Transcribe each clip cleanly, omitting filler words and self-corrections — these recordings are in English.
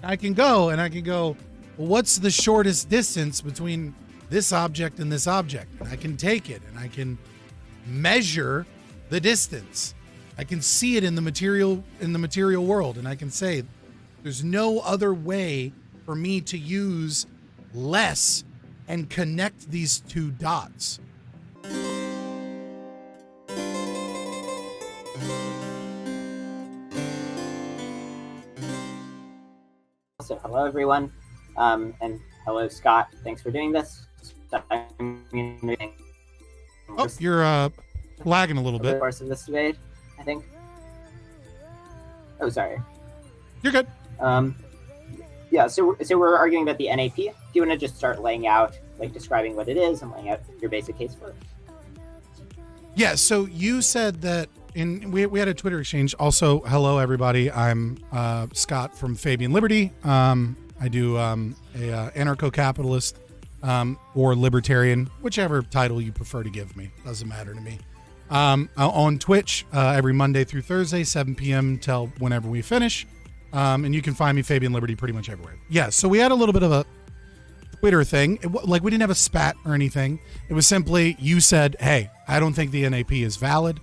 I can go, well, what's the shortest distance between this object and this object? And I can take it and I can measure the distance. I can see it in the material world, and I can say there's no other way for me to use less and connect these two dots. So hello everyone, and hello Scott. Thanks for doing this. Oh, you're lagging a little bit. The course of this debate, I think. Oh, sorry. You're good. Yeah. So we're arguing about the NAP. Do you want to just start laying out, like, describing what it is and laying out your basic case for it? Yeah. So you said that we had a Twitter exchange. Also, hello everybody. I'm Scott from Fabian Liberty. I do a anarcho-capitalist or libertarian, whichever title you prefer to give me. Doesn't matter to me. On Twitch every Monday through Thursday, 7 p.m. till whenever we finish. And you can find me Fabian Liberty pretty much everywhere. Yeah, so we had a little bit of a Twitter thing. We didn't have a spat or anything. It was simply, you said, hey, I don't think the NAP is valid.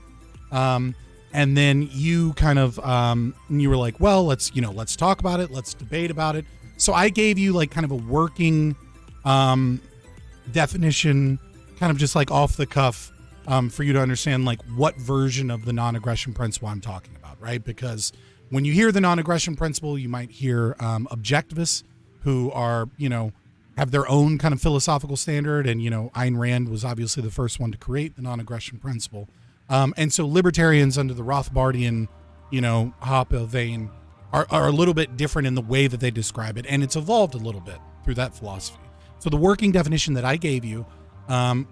And then you kind of, you were like, well, let's talk about it. Let's debate about it. So I gave you like kind of a working definition, kind of just like off the cuff, for you to understand like what version of the non-aggression principle I'm talking about, right? Because when you hear the non-aggression principle, you might hear objectivists who are, have their own kind of philosophical standard. And, Ayn Rand was obviously the first one to create the non-aggression principle. And so libertarians under the Rothbardian, Hoppe vein are a little bit different in the way that they describe it. And it's evolved a little bit through that philosophy. So the working definition that I gave you, I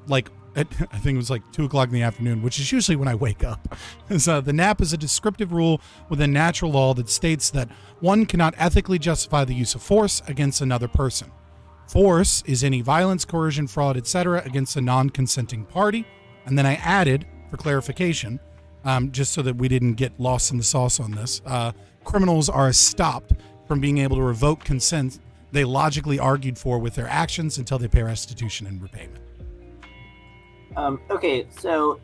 think it was like 2:00 in the afternoon, which is usually when I wake up. So the NAP is a descriptive rule within natural law that states that one cannot ethically justify the use of force against another person. Force is any violence, coercion, fraud, etc. against a non-consenting party. And then I added, for clarification, just so that we didn't get lost in the sauce on this, criminals are stopped from being able to revoke consent they logically argued for with their actions until they pay restitution and repayment. Okay, so,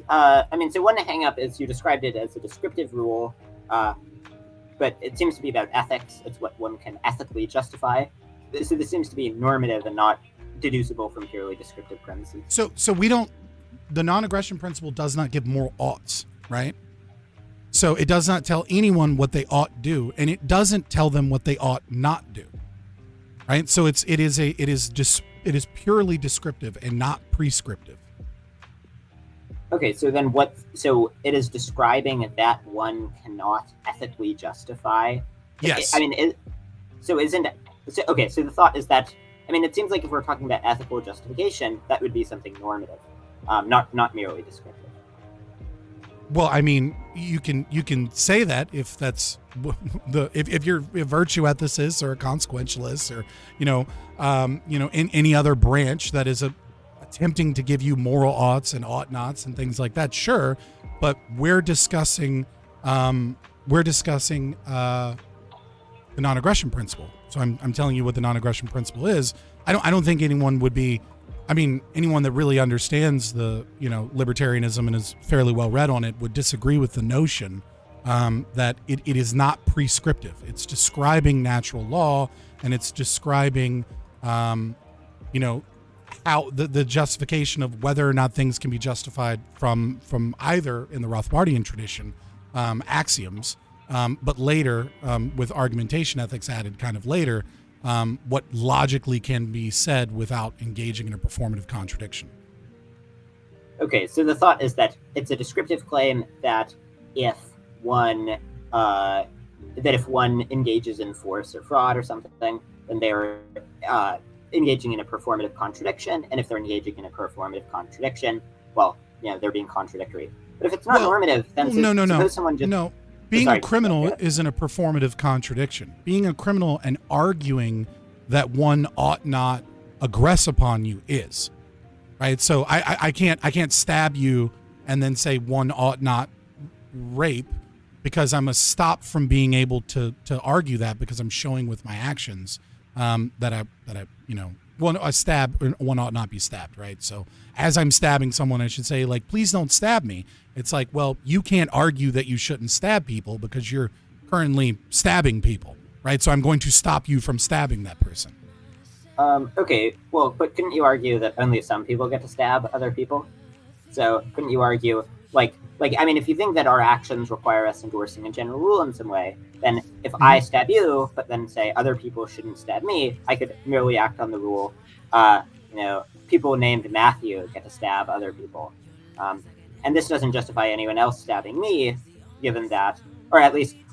so one hang up is you described it as a descriptive rule, but it seems to be about ethics. It's what one can ethically justify. So this seems to be normative and not deducible from purely descriptive premises. So the non-aggression principle does not give moral oughts, right? So it does not tell anyone what they ought do, and it doesn't tell them what they ought not do, right? So it is purely descriptive and not prescriptive. Okay, so then so it is describing that one cannot ethically justify. Yes. So the thought is that, it seems like if we're talking about ethical justification, that would be something normative, not merely descriptive. Well, you can say that if that's if you're a virtue ethicist or a consequentialist or in any other branch that is attempting to give you moral oughts and ought nots and things like that, sure, but we're discussing the non-aggression principle. So I'm telling you what the non-aggression principle is. I don't think anyone would be, anyone that really understands the libertarianism and is fairly well read on it would disagree with the notion that it is not prescriptive. It's describing natural law, and it's describing how the justification of whether or not things can be justified from either in the Rothbardian tradition axioms, but later with argumentation ethics added kind of later, what logically can be said without engaging in a performative contradiction. Okay, so the thought is that it's a descriptive claim that if one engages in force or fraud or something, then they're engaging in a performative contradiction, and if they're engaging in a performative contradiction, well, they're being contradictory. But if it's not normative, then suppose someone just... No. Being a criminal isn't a performative contradiction. Being a criminal and arguing that one ought not aggress upon you is, right? So I can't stab you and then say one ought not rape, because I'm stopped from being able to argue that because I'm showing with my actions that I a stab, one ought not be stabbed, right? So as I'm stabbing someone, I should say, like, please don't stab me. It's like, well, you can't argue that you shouldn't stab people because you're currently stabbing people, right? So I'm going to stop you from stabbing that person. Okay, well, but couldn't you argue that only some people get to stab other people? So couldn't you argue, I mean, if you think that our actions require us endorsing a general rule in some way, then if I stab you, but then say other people shouldn't stab me, I could merely act on the rule, people named Matthew get to stab other people. And this doesn't justify anyone else stabbing me, given that,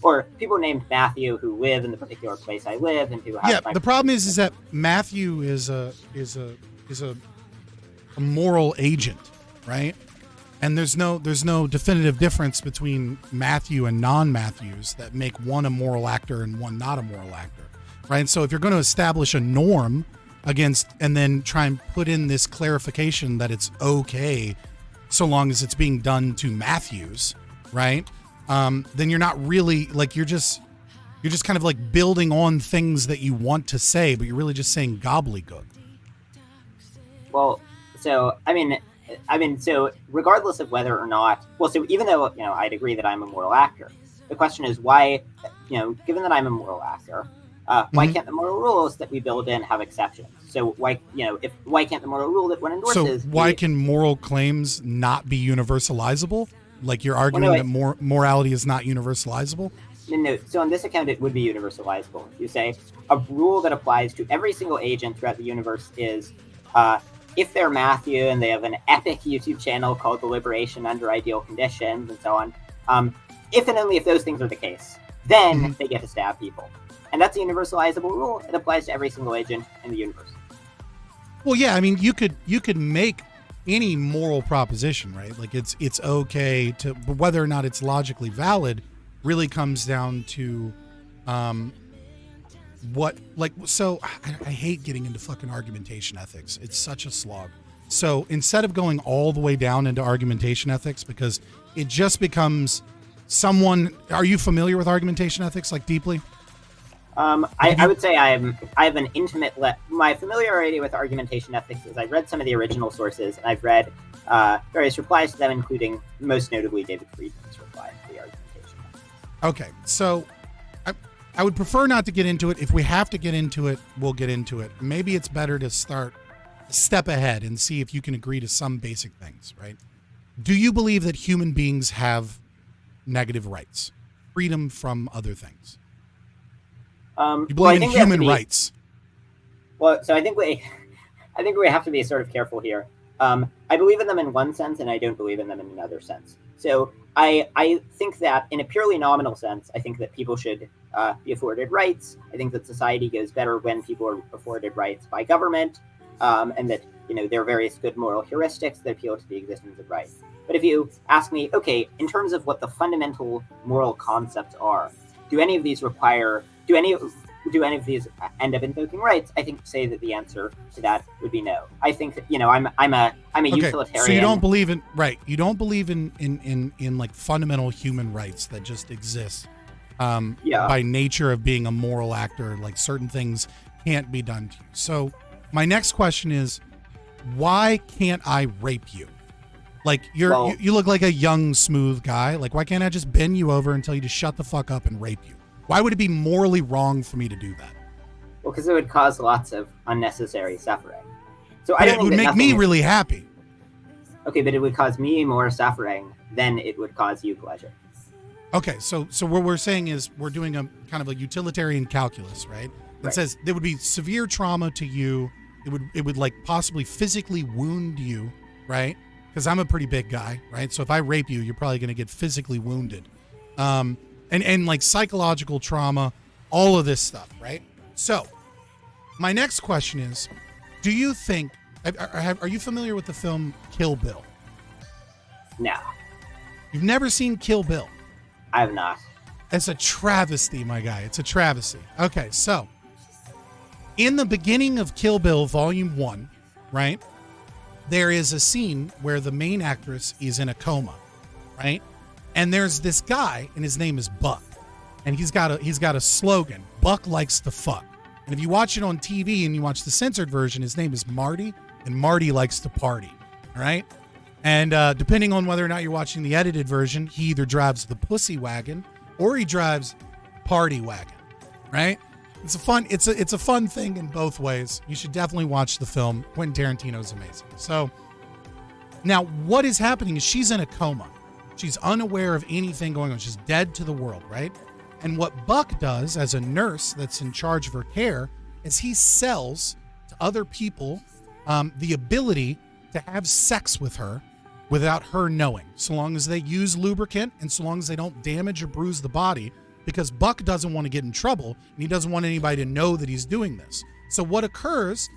or people named Matthew who live in the particular place I live and who have. Yeah, the problem is that Matthew is a moral agent, right? And there's no definitive difference between Matthew and non-Matthews that make one a moral actor and one not a moral actor, right? So if you're going to establish a norm against and then try and put in this clarification that it's okay so long as it's being done to Matthews, right? Then you're not really, like, you're just kind of like building on things that you want to say, but you're really just saying gobbledygook. Well, so so regardless of whether or not, so even though, I'd agree that I'm a moral actor, the question is why, given that I'm a moral actor, why can't the moral rules that we build in have exceptions? So why can't the moral rule that one endorses? So why can moral claims not be universalizable? Like, you're arguing that morality is not universalizable? No. So on this account, it would be universalizable. You say a rule that applies to every single agent throughout the universe is, if they're Matthew and they have an epic YouTube channel called The Liberation Under Ideal Conditions and so on, if and only if those things are the case, then they get to stab people. And that's a universalizable rule. It applies to every single agent in the universe. Well, yeah, I mean, you could make any moral proposition, right? Like, it's okay to, but whether or not it's logically valid really comes down to I hate getting into fucking argumentation ethics. It's such a slog. So instead of going all the way down into argumentation ethics, because it just becomes are you familiar with argumentation ethics, like, deeply? I would say I have an intimate my familiarity with argumentation ethics is I've read some of the original sources, and I've read various replies to them, including most notably David Friedman's reply to the argumentation ethics. Okay, so I would prefer not to get into it. If we have to get into it, we'll get into it. Maybe it's better to start a step ahead and see if you can agree to some basic things, right? Do you believe that human beings have negative rights, freedom from other things? You believe in human rights? Well, so I think we have to be sort of careful here. I believe in them in one sense, and I don't believe in them in another sense. So I think that in a purely nominal sense, I think that people should be afforded rights. I think that society goes better when people are afforded rights by government, and that there are various good moral heuristics that appeal to the existence of rights. But if you ask me, okay, in terms of what the fundamental moral concepts are, do any of these end up invoking rights? I think to say that the answer to that would be no. I think that, I'm a utilitarian. So you don't believe in in like fundamental human rights that just exist by nature of being a moral actor, like certain things can't be done to you. So my next question is, why can't I rape you? Like, you look like a young, smooth guy. Like, why can't I just bend you over and tell you to shut the fuck up and rape you? Why would it be morally wrong for me to do that? Well, because it would cause lots of unnecessary suffering. So it would make me really happy. Okay, but it would cause me more suffering than it would cause you pleasure. Okay, so what we're saying is we're doing a kind of a utilitarian calculus, right? It says there would be severe trauma to you. It would like possibly physically wound you, right? Because I'm a pretty big guy, right? So if I rape you, you're probably going to get physically wounded. And like psychological trauma, all of this stuff, right? So my next question is, do you think, are you familiar with the film Kill Bill? No. You've never seen Kill Bill? I have not. It's a travesty, my guy. It's a travesty. Okay, so in the beginning of Kill Bill Volume 1, right, there is a scene where the main actress is in a coma, right? And there's this guy, and his name is Buck, and he's got a slogan: Buck likes to fuck. And if you watch it on TV and you watch the censored version, his name is Marty, and Marty likes to party. All right. And depending on whether or not you're watching the edited version, he either drives the pussy wagon or he drives party wagon. Right. It's a fun thing in both ways. You should definitely watch the film. Quentin Tarantino's amazing. So now what is happening is she's in a coma. She's unaware of anything going on. She's dead to the world, right? And what Buck does as a nurse that's in charge of her care is he sells to other people the ability to have sex with her without her knowing, so long as they use lubricant and so long as they don't damage or bruise the body, because Buck doesn't want to get in trouble and he doesn't want anybody to know that he's doing this. So what occurs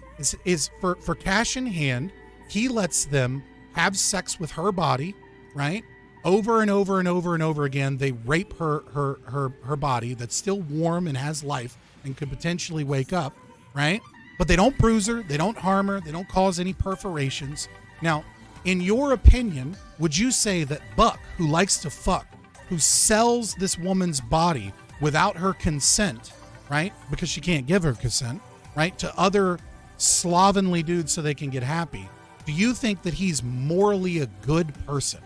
is for cash in hand, he lets them have sex with her body, right? Over and over and over and over again, they rape her body that's still warm and has life and could potentially wake up, right? But they don't bruise her, they don't harm her, they don't cause any perforations. Now, in your opinion, would you say that Buck, who likes to fuck, who sells this woman's body without her consent, right? Because she can't give her consent, right? To other slovenly dudes so they can get happy. Do you think that he's morally a good person?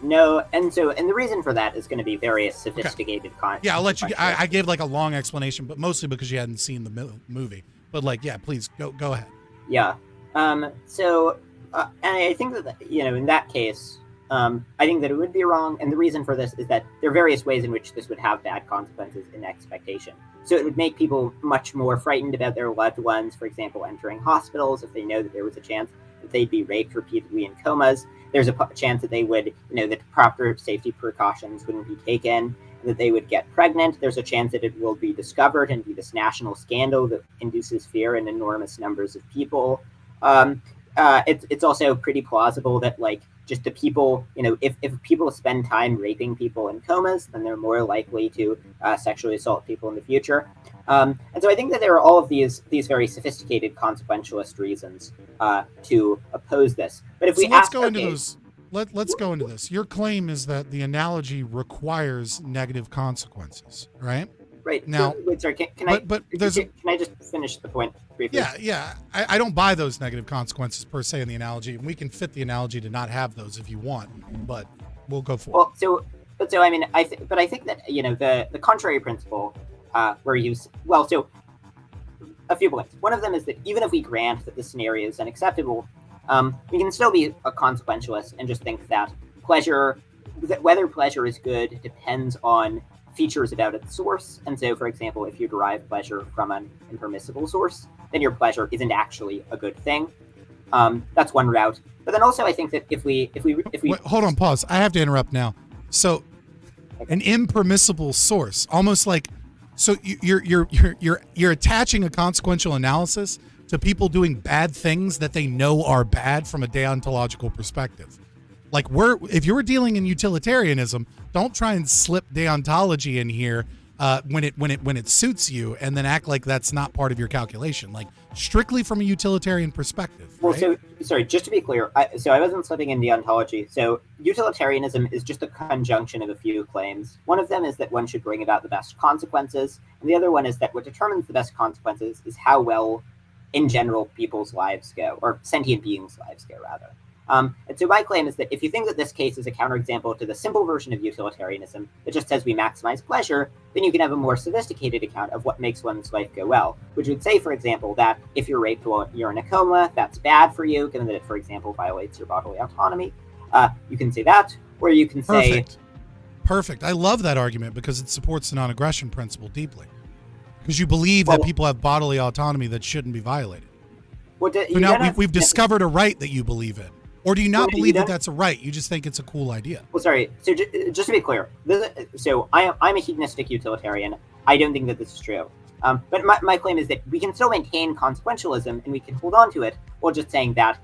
No, and the reason for that is going to be various sophisticated content. Yeah, I'll let you. I gave like a long explanation, but mostly because you hadn't seen the movie. But like, yeah, please go ahead. Yeah. And I think that in that case, I think that it would be wrong, and the reason for this is that there are various ways in which this would have bad consequences in expectation. So it would make people much more frightened about their loved ones, for example, entering hospitals if they know that there was a chance that they'd be raped repeatedly in comas. There's a chance that they would, that proper safety precautions wouldn't be taken, that they would get pregnant. There's a chance that it will be discovered and be this national scandal that induces fear in enormous numbers of people. It's also pretty plausible that just the people, if people spend time raping people in comas, then they're more likely to sexually assault people in the future. And so I think that there are all of these very sophisticated consequentialist reasons to oppose this. But if let's go into those. Let's go into this. Your claim is that the analogy requires negative consequences, right? Right. Now, wait, sorry. Can I just finish the point briefly? Yeah. I don't buy those negative consequences per se in the analogy, and we can fit the analogy to not have those if you want, but we'll go for it. Well, I mean, I think that the contrary principle where so a few points. One of them is that even if we grant that the scenario is unacceptable, we can still be a consequentialist and just think that whether pleasure is good depends on features about its source. And so, for example, if you derive pleasure from an impermissible source, then your pleasure isn't actually a good thing. That's one route. But then also, I think that if we Wait, hold on, pause. I have to interrupt now. So, an impermissible source, almost like, so you're attaching a consequential analysis to people doing bad things that they know are bad from a deontological perspective. Like if you're dealing in utilitarianism, don't try and slip deontology in here when it suits you, and then act like that's not part of your calculation. Like strictly from a utilitarian perspective. Well, right? so sorry, just to be clear, I wasn't slipping in deontology. So utilitarianism is just a conjunction of a few claims. One of them is that one should bring about the best consequences, and the other one is that what determines the best consequences is how well, in general, people's lives go, or sentient beings' lives go, rather. And so my claim is that if you think that this case is a counterexample to the simple version of utilitarianism that just says we maximize pleasure, then you can have a more sophisticated account of what makes one's life go well, which would say, for example, that if you're raped while you're in a coma, that's bad for you, given that it, for example, violates your bodily autonomy. You can say that, or you can say... Perfect. I love that argument because it supports the non-aggression principle deeply. Because you believe that people have bodily autonomy that shouldn't be violated. Well, now we've discovered a right that you believe in. Or do you not believe that that's a right? You just think it's a cool idea? Well, sorry. So just to be clear, I'm a hedonistic utilitarian. I don't think that this is true. But my claim is that we can still maintain consequentialism and we can hold on to it while just saying that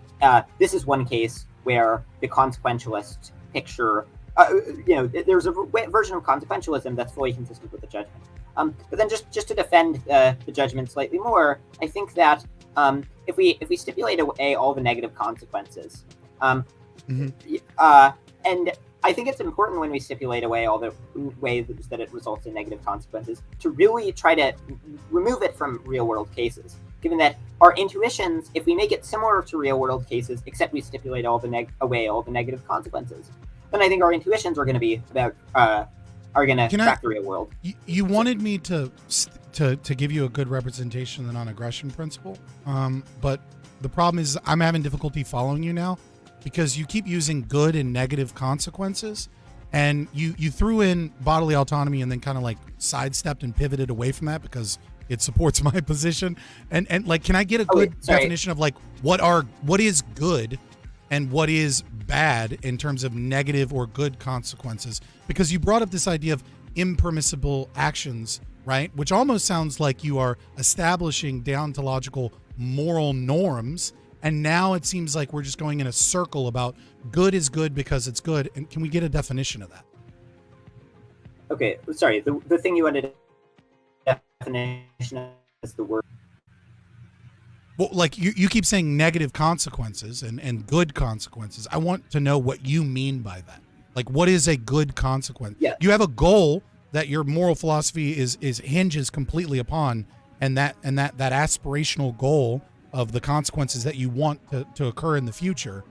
this is one case where the consequentialist picture, there's a version of consequentialism that's fully consistent with the judgment. But then just to defend the judgment slightly more, I think that if we stipulate away all the negative consequences, and I think it's important when we stipulate away all the ways that it results in negative consequences to really try to remove it from real world cases. Given that our intuitions, if we make it similar to real world cases, except we stipulate away all the negative consequences, then I think our intuitions are going to be about are going to track the real world. You wanted me to give you a good representation of the non-aggression principle, but the problem is I'm having difficulty following you now because you keep using good and negative consequences, and you threw in bodily autonomy and then kind of like sidestepped and pivoted away from that because it supports my position. And like, can I get a good definition of like what is good and what is bad in terms of negative or good consequences? Because you brought up this idea of impermissible actions, right? Which almost sounds like you are establishing deontological moral norms. And now it seems like we're just going in a circle about good is good because it's good. And can we get a definition of that? Okay, sorry. The thing you wanted a definition is the word. Well, like you keep saying negative consequences and good consequences. I want to know what you mean by that. Like, what is a good consequence? Yeah. You have a goal that your moral philosophy is hinges completely upon, and that aspirational goal of the consequences that you want to occur in the future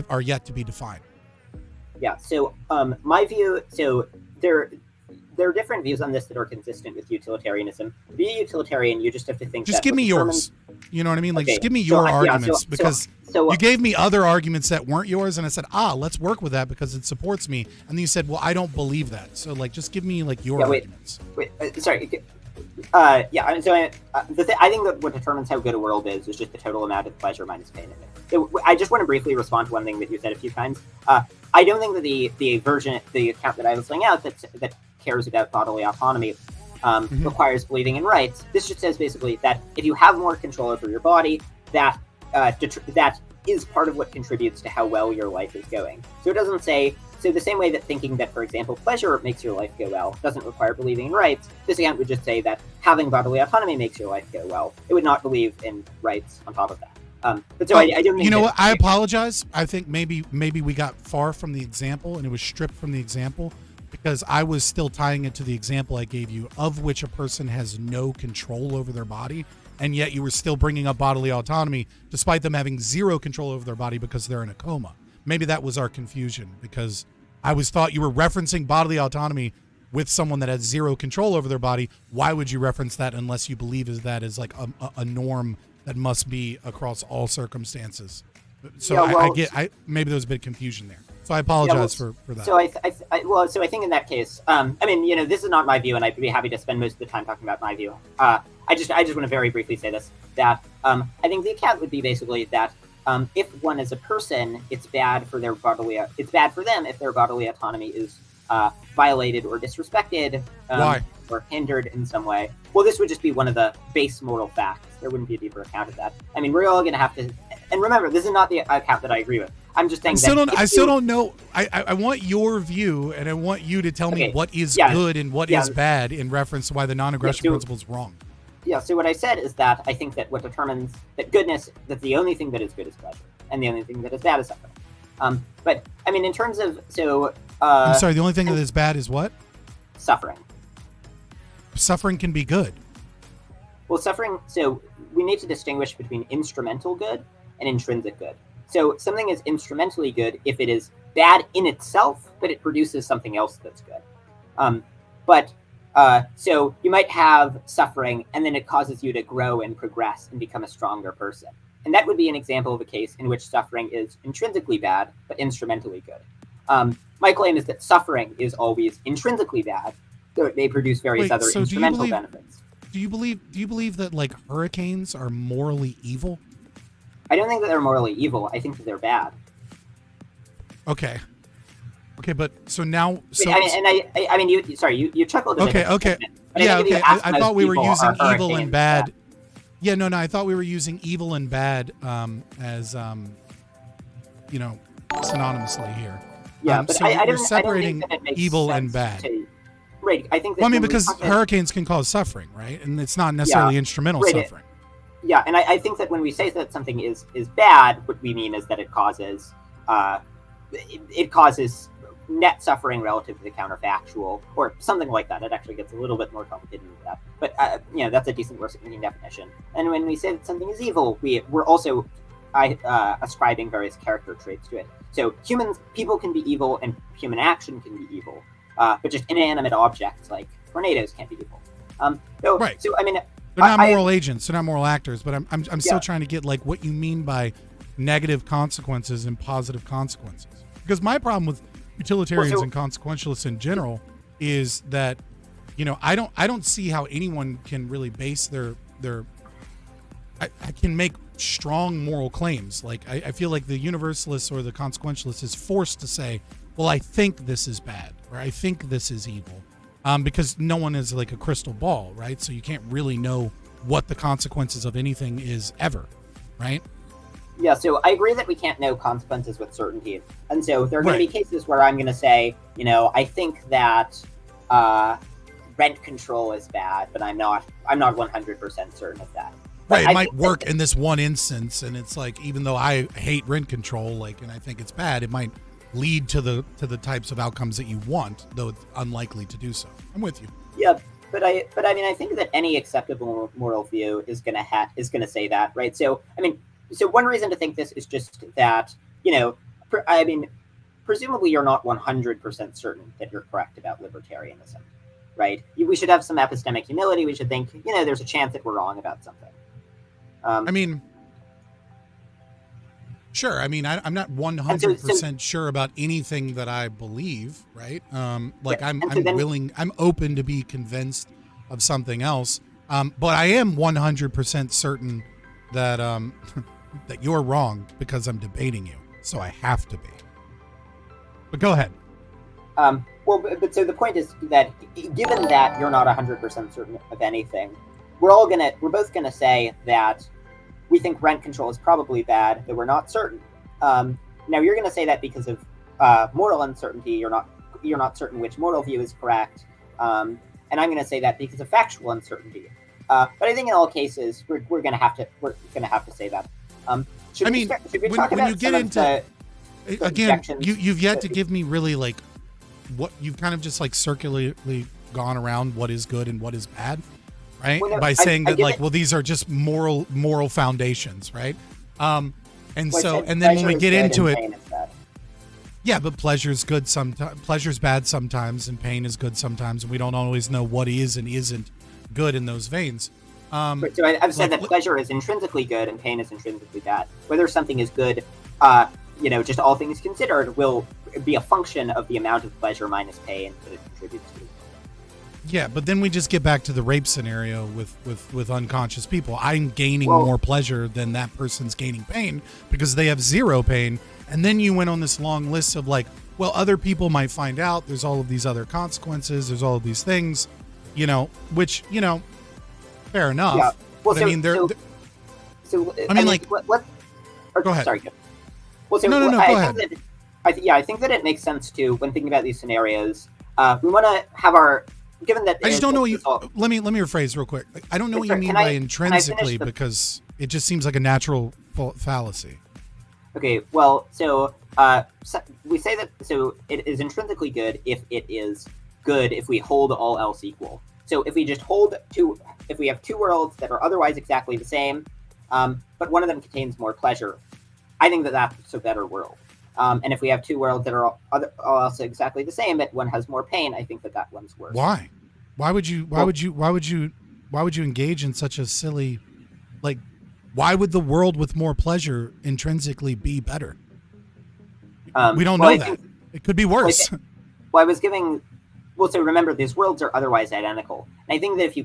are yet to be defined. Yeah. So my view. So there are different views on this that are consistent with utilitarianism. To be a utilitarian, you just have to think. Just give me yours. You know what I mean? Like, just give me your arguments, because you gave me other arguments that weren't yours, and I said, let's work with that because it supports me. And then you said, well, I don't believe that. So, like, just give me like your arguments. Sorry. I think that what determines how good a world is just the total amount of pleasure minus pain in it. So I just want to briefly respond to one thing that you said a few times. I don't think that the account that I was laying out that cares about bodily autonomy requires believing in rights. This just says basically that if you have more control over your body, that is part of what contributes to how well your life is going. So it doesn't say. So the same way that thinking that, for example, pleasure makes your life go well doesn't require believing in rights, this account would just say that having bodily autonomy makes your life go well. It would not believe in rights on top of that. But so I don't think you know what? I apologize. I think maybe we got far from the example and it was stripped from the example because I was still tying it to the example I gave you, of which a person has no control over their body, and yet you were still bringing up bodily autonomy despite them having zero control over their body because they're in a coma. Maybe that was our confusion, because I thought you were referencing bodily autonomy with someone that has zero control over their body. Why would you reference that unless you believe that is like a norm that must be across all circumstances? So maybe there was a bit of confusion there. So I apologize for that. So I think in that case, this is not my view, and I'd be happy to spend most of the time talking about my view. I just want to very briefly say this, that I think the account would be basically that if one is a person, it's bad for them if their bodily autonomy is violated or disrespected, or hindered in some way. Well, this would just be one of the base moral facts. There wouldn't be a deeper account of that. I mean, we're all going to have to. And remember, this is not the account that I agree with. I'm just saying. I still don't know. I want your view, and I want you to tell me what is good and what is bad in reference to why the non-aggression principle is wrong. Yeah, so what I said is that I think that what determines that goodness, that the only thing that is good is pleasure, and the only thing that is bad is suffering. But, I mean, in terms of, I'm sorry, the only thing that is bad is what? Suffering. Suffering can be good. Well, suffering, so we need to distinguish between instrumental good and intrinsic good. So something is instrumentally good if it is bad in itself, but it produces something else that's good. So you might have suffering, and then it causes you to grow and progress and become a stronger person. And that would be an example of a case in which suffering is intrinsically bad, but instrumentally good. My claim is that suffering is always intrinsically bad, though it may produce various other instrumental benefits. Do you believe that, like, hurricanes are morally evil? I don't think that they're morally evil. I think that they're bad. Okay, but so now, you chuckled. Okay. I thought we were using evil and bad. Yeah, no, I thought we were using evil and bad as synonymously here. Yeah, but so we're separating evil and bad. Right, I think that because hurricanes can cause suffering, right? And it's not necessarily instrumental suffering. Yeah, and I think that when we say that something is bad, what we mean is that it causes net suffering relative to the counterfactual, or something like that. It actually gets a little bit more complicated than that. But that's a decent working definition. And when we say that something is evil, we're also ascribing various character traits to it. So people can be evil, and human action can be evil, but just inanimate objects like tornadoes can't be evil. Right. So I mean, they're not moral agents, they're not moral actors. But I'm still trying to get like what you mean by negative consequences and positive consequences. Because my problem with utilitarians and consequentialists in general is that, I don't see how anyone can really base their I can make strong moral claims. Like I feel like the universalist or the consequentialist is forced to say, well, I think this is bad, or I think this is evil, because no one is like a crystal ball, right? So you can't really know what the consequences of anything is ever, right? Yeah, so I agree that we can't know consequences with certainty. And so there are going to be cases where I'm going to say, I think that rent control is bad, but I'm not 100% certain of that. But right, it might work in this one instance, and it's like, even though I hate rent control, like, and I think it's bad, it might lead to the types of outcomes that you want, though it's unlikely to do so. I'm with you. Yeah, but I mean, I think that any acceptable moral view is going to say that, right? So I mean. So one reason to think this is just that, presumably you're not 100% certain that you're correct about libertarianism, right? We should have some epistemic humility. We should think, there's a chance that we're wrong about something. Sure. I'm not 100% sure about anything that I believe, right? I'm open to be convinced of something else. But I am 100% certain that that you're wrong because I'm debating you, so I have to be. But go ahead. But so the point is that given that you're not 100% certain of anything, we're both gonna say that we think rent control is probably bad, that we're not certain. Now you're gonna say that because of moral uncertainty, you're not certain which moral view is correct, and I'm gonna say that because of factual uncertainty. But I think in all cases we're gonna have to say that. Should we talk about when you get into again, you've yet to give me really like what you've kind of just like circularly gone around what is good and what is bad, right? Well, no, by saying these are just moral foundations, right? And then when we get into it, yeah, but pleasure's good sometimes, pleasure's bad sometimes, and pain is good sometimes, and we don't always know what is and isn't good in those veins. So I've said that pleasure is intrinsically good and pain is intrinsically bad. Whether something is good, just all things considered, will be a function of the amount of pleasure minus pain that it contributes to. Yeah, but then we just get back to the rape scenario with unconscious people. I'm gaining more pleasure than that person's gaining pain because they have zero pain. And then you went on this long list of like, well, other people might find out. There's all of these other consequences. There's all of these things, which, fair enough. Yeah. Well, but, go ahead. Sorry. Well, so no, go ahead. I think that it makes sense to, when thinking about these scenarios, we want to have given that. I just don't know what you. Let me rephrase real quick. I don't know what you mean by intrinsically because it just seems like a natural fallacy. Okay. Well, so we say that it is intrinsically good if it is good if we hold all else equal. So if we just if we have two worlds that are otherwise exactly the same, but one of them contains more pleasure, I think that that's a better world. And if we have two worlds that are all else exactly the same, but one has more pain, I think that one's worse. Why? Why would you engage in such a silly, like, why would the world with more pleasure intrinsically be better? We don't know that. It could be worse. So remember, these worlds are otherwise identical. And I think that if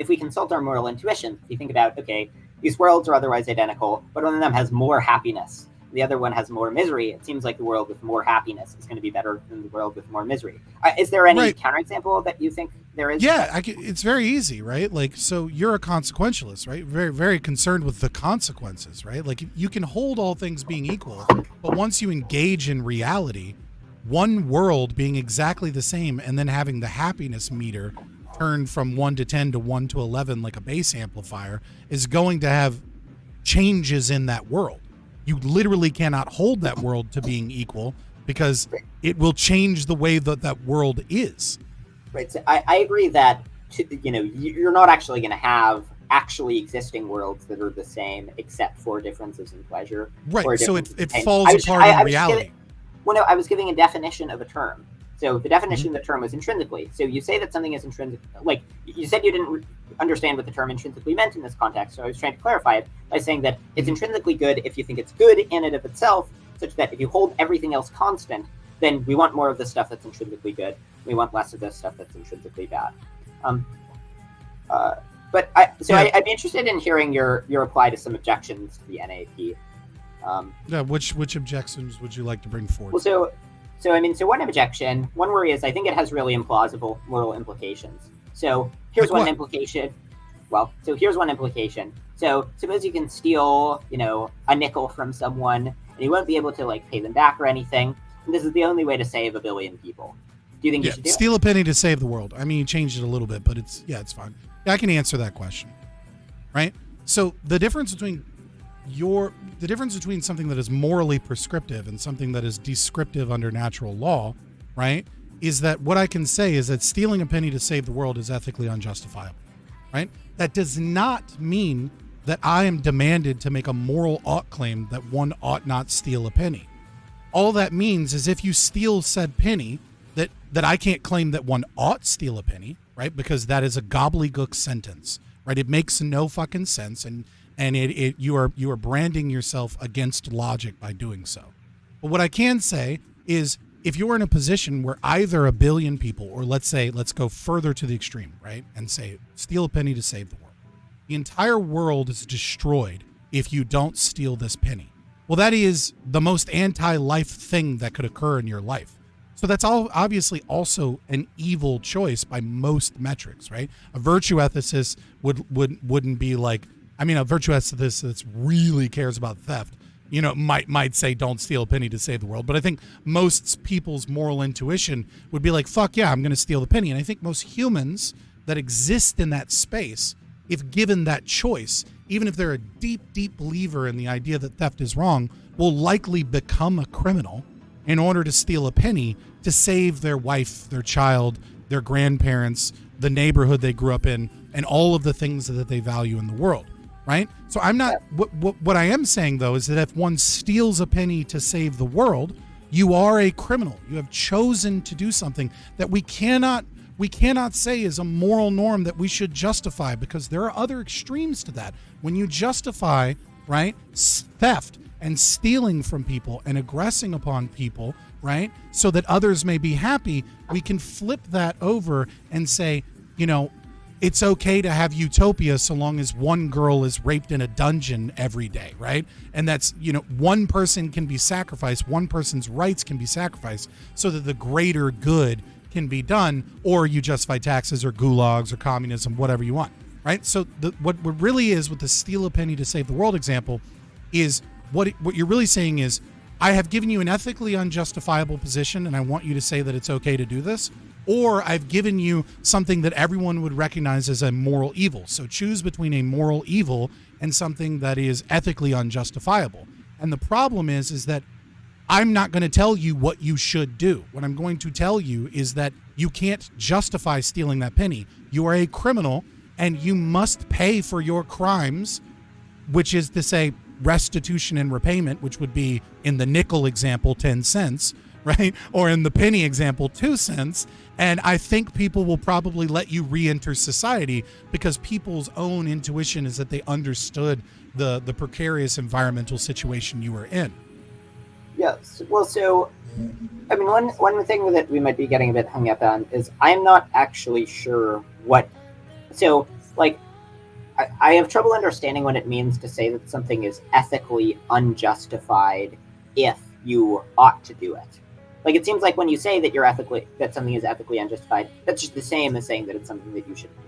we consult our moral intuition, you think about, okay, these worlds are otherwise identical, but one of them has more happiness. The other one has more misery. It seems like the world with more happiness is going to be better than the world with more misery. Is there any counterexample that you think there is? Yeah, it's very easy, right? Like, so you're a consequentialist, right? Very, very concerned with the consequences, right? Like, you can hold all things being equal, but once you engage in reality, one world being exactly the same and then having the happiness meter turned from 1 to 10 to 1 to 11 like a bass amplifier is going to have changes in that world. You literally cannot hold that world to being equal because it will change the way that world is. Right. So I agree that, you're not actually going to have actually existing worlds that are the same except for differences in pleasure. Right. So it falls apart in reality. I was giving a definition of a term. So the definition of the term was intrinsically. So you say that something is intrinsic, like you said you didn't understand what the term intrinsically meant in this context. So I was trying to clarify it by saying that it's intrinsically good if you think it's good in and of itself, such that if you hold everything else constant, then we want more of the stuff that's intrinsically good. We want less of the stuff that's intrinsically bad. I'd be interested in hearing your reply to some objections to the NAP. Which objections would you like to bring forward? Well, so one objection, one worry is I think it has really implausible moral implications. So here's one implication. So here's one implication. So suppose you can steal, a nickel from someone, and you won't be able to pay them back or anything. And this is the only way to save 1 billion people. Do you think you should do steal a penny to save the world? I mean, you changed it a little bit, but it's fine. Yeah, I can answer that question. Right? So the difference between something that is morally prescriptive and something that is descriptive under natural law, right, is that what I can say is that stealing a penny to save the world is ethically unjustifiable, right? That does not mean that I am demanded to make a moral ought claim that one ought not steal a penny. All that means is if you steal said penny, that I can't claim that one ought steal a penny, right? Because that is a gobbledygook sentence, right? It makes no fucking sense, and you are branding yourself against logic by doing so. But what I can say is if you're in a position where either 1 billion people, or let's go further to the extreme, right, and say steal a penny to save the world, the entire world is destroyed if you don't steal this penny. Well, that is the most anti-life thing that could occur in your life. So that's all obviously also an evil choice by most metrics, right? A virtue ethicist wouldn't be like, I mean, a virtue ethicist that really cares about theft, might say don't steal a penny to save the world. But I think most people's moral intuition would be like, fuck yeah, I'm going to steal the penny. And I think most humans that exist in that space, if given that choice, even if they're a deep, deep believer in the idea that theft is wrong, will likely become a criminal in order to steal a penny to save their wife, their child, their grandparents, the neighborhood they grew up in, and all of the things that they value in the world, right? So I'm not, what I am saying though is that if one steals a penny to save the world, you are a criminal. You have chosen to do something that we cannot say is a moral norm that we should justify, because there are other extremes to that. When you justify, right, theft and stealing from people and aggressing upon people, right, so that others may be happy, we can flip that over and say, it's okay to have utopia so long as one girl is raped in a dungeon every day, right? And that's, one person can be sacrificed, one person's rights can be sacrificed so that the greater good can be done, or you justify taxes or gulags or communism, whatever you want, right? So what really is with the steal a penny to save the world example is what you're really saying is, I have given you an ethically unjustifiable position and I want you to say that it's okay to do this, or I've given you something that everyone would recognize as a moral evil. So choose between a moral evil and something that is ethically unjustifiable. And the problem is that I'm not going to tell you what you should do. What I'm going to tell you is that you can't justify stealing that penny. You are a criminal and you must pay for your crimes, which is to say restitution and repayment, which would be in the nickel example 10 cents, right? Or in the penny example 2 cents. And I think people will probably let you re-enter society because people's own intuition is that they understood the precarious environmental situation you were in. Yes. Well, so, I mean, one thing that we might be getting a bit hung up on is I'm not actually sure what, so, I have trouble understanding what it means to say that something is ethically unjustified if you ought to do it. It seems like when you say that something is ethically unjustified, that's just the same as saying that it's something that you shouldn't do.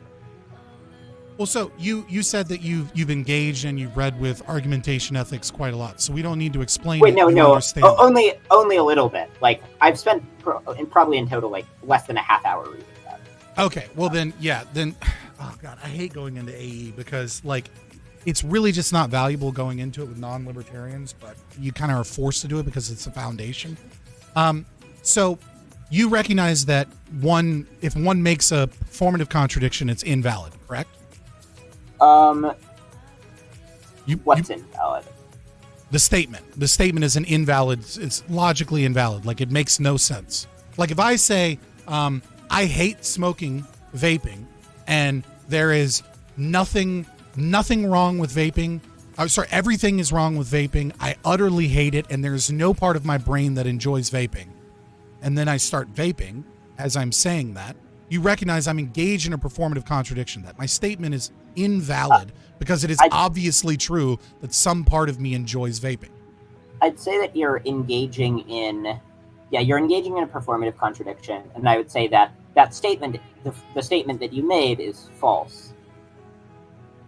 Well, so you said that you've engaged and you've read with argumentation ethics quite a lot, so we don't need to explain. Wait, no, only a little bit. I've spent probably in total less than a half hour reading that. Okay, well then, oh god, I hate going into AE because it's really just not valuable going into it with non-libertarians, but you kind of are forced to do it because it's a foundation. So you recognize that if one makes a formative contradiction, it's invalid, correct? What's invalid? The statement. The statement is it's logically invalid. Like, it makes no sense. Like, if I say, I hate smoking vaping, and there is nothing wrong with vaping. Everything is wrong with vaping. I utterly hate it, and there's no part of my brain that enjoys vaping. And then I start vaping as I'm saying that. You recognize I'm engaged in a performative contradiction, that my statement is invalid because it is obviously true that some part of me enjoys vaping. I'd say that you're engaging in a performative contradiction, and I would say that statement, the statement that you made, is false.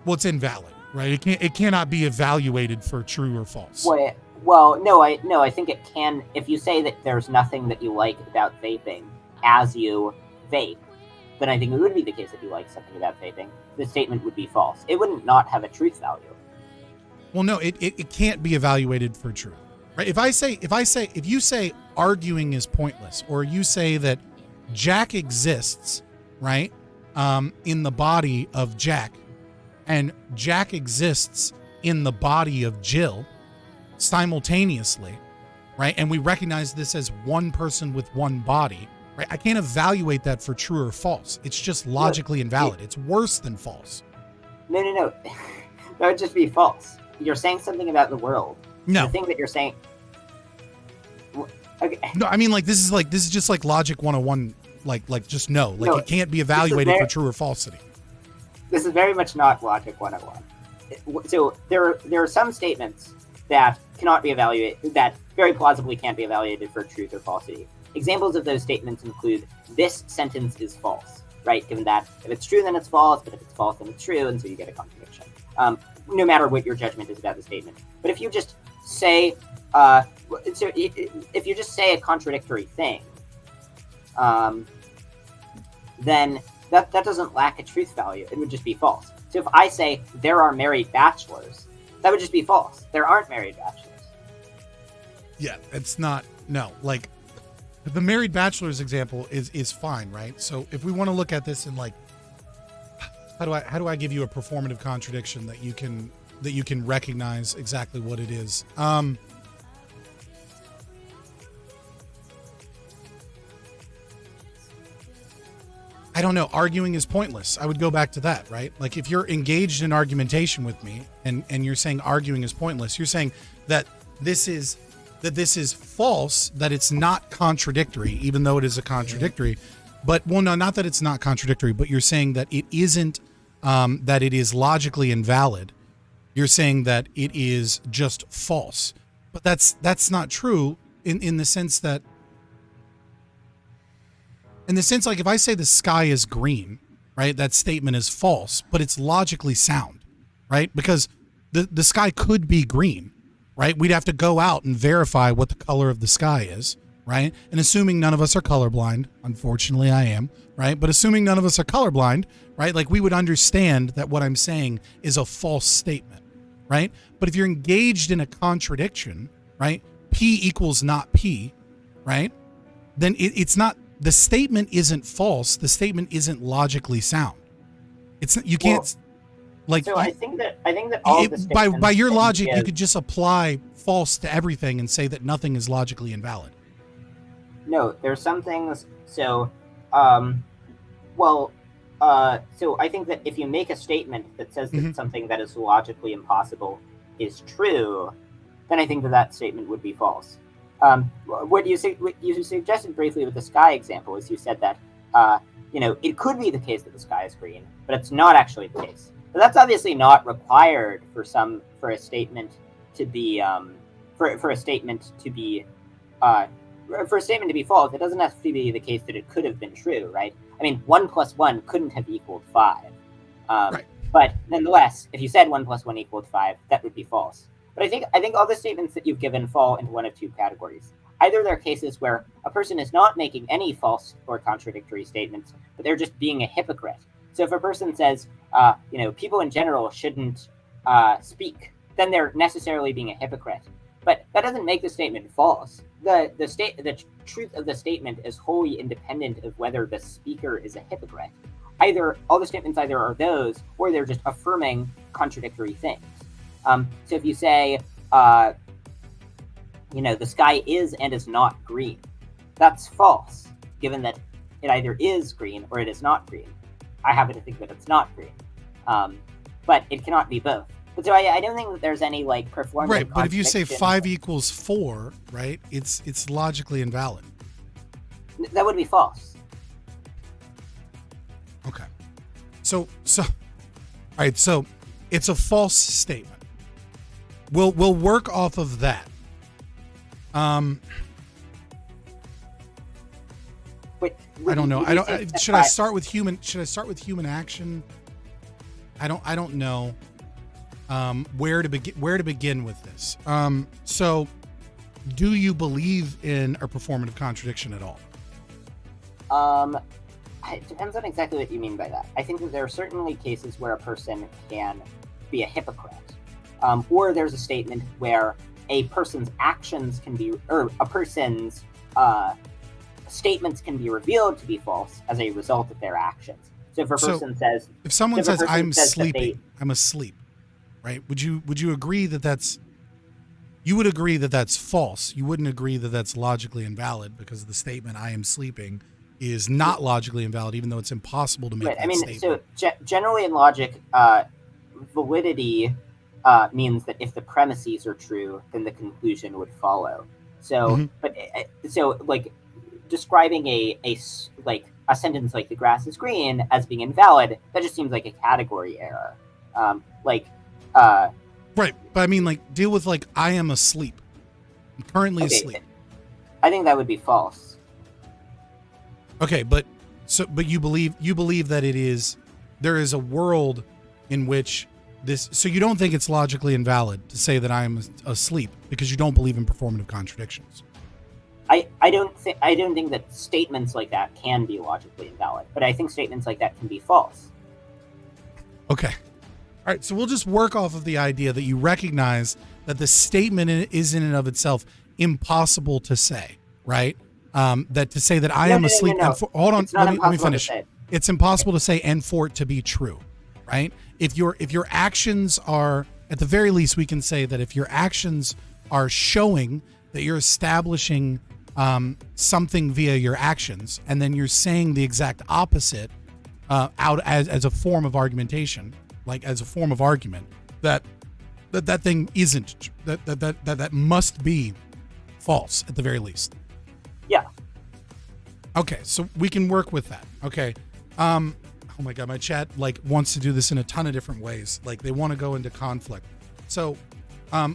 Well, it's invalid, right? It cannot be evaluated for true or false. I think it can. If you say that there's nothing that you like about vaping as you vape, then I think it would be the case that you like something about vaping. The statement would be false. It wouldn't not have a truth value. Well, no, it can't be evaluated for truth, right? If you say arguing is pointless, or you say that Jack exists, right, in the body of Jack, and Jack exists in the body of Jill simultaneously, right? And we recognize this as one person with one body, right? I can't evaluate that for true or false. It's just logically invalid. It's worse than false. No. That would just be false. You're saying something about the world. No. The thing that you're saying... Okay. No, I mean, this is just like Logic 101, just no. It can't be evaluated for true or falsity. This is very much not Logic 101. So there are some statements that cannot be evaluated, that very plausibly can't be evaluated for truth or falsity. Examples of those statements include, this sentence is false, right? Given that if it's true, then it's false, but if it's false, then it's true, and so you get a contradiction. No matter what your judgment is about the statement. But if you just say, if you just say a contradictory thing, then that doesn't lack a truth value. It would just be false. So if I say there are married bachelors, that would just be false. There aren't married bachelors. Yeah, it's not. No, the married bachelors example is fine, right? So if we want to look at this in how do I give you a performative contradiction that you can recognize exactly what it is? I don't know. Arguing is pointless. I would go back to that, right? Like, if you're engaged in argumentation with me and you're saying arguing is pointless, you're saying that this is false, that it's not contradictory, even though it is a contradictory. But, well, no, not that it's not contradictory, but you're saying that it isn't, that it is logically invalid. You're saying that it is just false. But that's not true in the sense that, like, if I say the sky is green, right, that statement is false, but it's logically sound, right? Because the sky could be green, right? We'd have to go out and verify what the color of the sky is, right? And assuming none of us are colorblind, unfortunately I am, right? But assuming none of us are colorblind, right, we would understand that what I'm saying is a false statement, right? But if you're engaged in a contradiction, right, P equals not P, right, then it's not. The statement isn't false. The statement isn't logically sound. It's you can't So I think that all the statements by your logic, you could just apply false to everything and say that nothing is logically invalid. No, there's some things. So, so I think that if you make a statement that says that something that is logically impossible is true, then I think that statement would be false. What you suggested briefly with the sky example is you said that it could be the case that the sky is green, but it's not actually the case. But that's obviously not required for a statement to be for a statement to be false. It doesn't have to be the case that it could have been true, right? I mean, 1 + 1 couldn't have equaled 5. Right. But nonetheless, if you said 1 + 1 = 5, that would be false. But I think all the statements that you've given fall into one of two categories. Either there are cases where a person is not making any false or contradictory statements, but they're just being a hypocrite. So if a person says, people in general shouldn't speak, then they're necessarily being a hypocrite. But that doesn't make the statement false. the truth of the statement is wholly independent of whether the speaker is a hypocrite. Either all the statements either are those, or they're just affirming contradictory things. So if you say, the sky is and is not green, that's false, given that it either is green or it is not green. I happen to think that it's not green, but it cannot be both. But so I don't think that there's any like performative. Right, but if you say 5 equals 4, right, it's logically invalid. That would be false. Okay. So all right, so it's a false statement. We'll work off of that. Wait, I don't know. Should I start with human action? I don't know where to begin with this. So do you believe in a performative contradiction at all? It depends on exactly what you mean by that. I think that there are certainly cases where a person can be a hypocrite, or there's a statement where a person's actions can be, or a person's statements can be revealed to be false as a result of their actions. So if a person says, if someone says I'm sleeping, I'm asleep, right? Would you agree that that's, you would agree that that's false? You wouldn't agree that that's logically invalid, because the statement I am sleeping is not logically invalid, even though it's impossible to make that statement. So generally in logic, validity means that if the premises are true, then the conclusion would follow. So, like describing a sentence like the grass is green as being invalid, that just seems like a category error. Right, but I mean, like, deal with like I am asleep. I'm currently asleep. I think that would be false. Okay, but you believe that there is a world in which this, so you don't think it's logically invalid to say that I am asleep because you don't believe in performative contradictions. I don't think that statements like that can be logically invalid, but I think statements like that can be false. Okay. All right, so we'll just work off of the idea that you recognize that the statement is in and of itself impossible to say, right? That to say that I am asleep. No. Hold on, let me finish. It's impossible to say and for it to be true, right? If your actions are, at the very least, we can say that if your actions are showing that you're establishing something via your actions, and then you're saying the exact opposite out as a form of argumentation, like as a form of argument, that thing isn't, that must be false at the very least. Yeah. Okay, so we can work with that. Okay. Oh my God, my chat wants to do this in a ton of different ways. Like they want to go into conflict. So,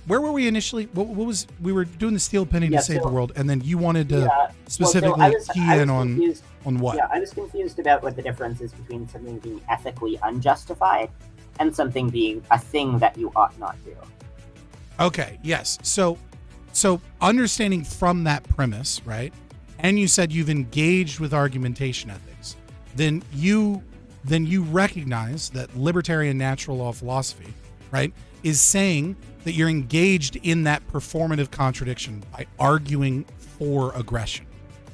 where were we initially? What was, we were doing the steel penny to save the world, and then you wanted to specifically key in on what? Yeah, I was confused about what the difference is between something being ethically unjustified and something being a thing that you ought not do. Okay. Yes. So understanding from that premise, right? And you said you've engaged with argumentation ethics, then you recognize that libertarian natural law philosophy, right, is saying that you're engaged in that performative contradiction by arguing for aggression.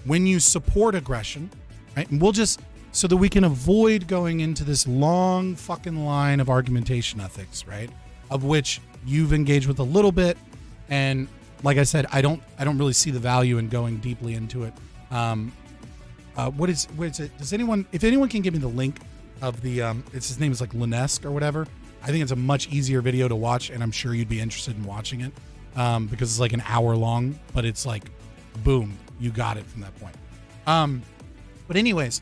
When you support aggression, right, and we'll just, so that we can avoid going into this long fucking line of argumentation ethics, right, of which you've engaged with a little bit, and like I said, I don't really see the value in going deeply into it. What is it? Does anyone, if anyone can give me the link of the, his name is like Linesque or whatever. I think it's a much easier video to watch, and I'm sure you'd be interested in watching it, because it's like an hour long, but it's like, boom, you got it from that point. But anyways,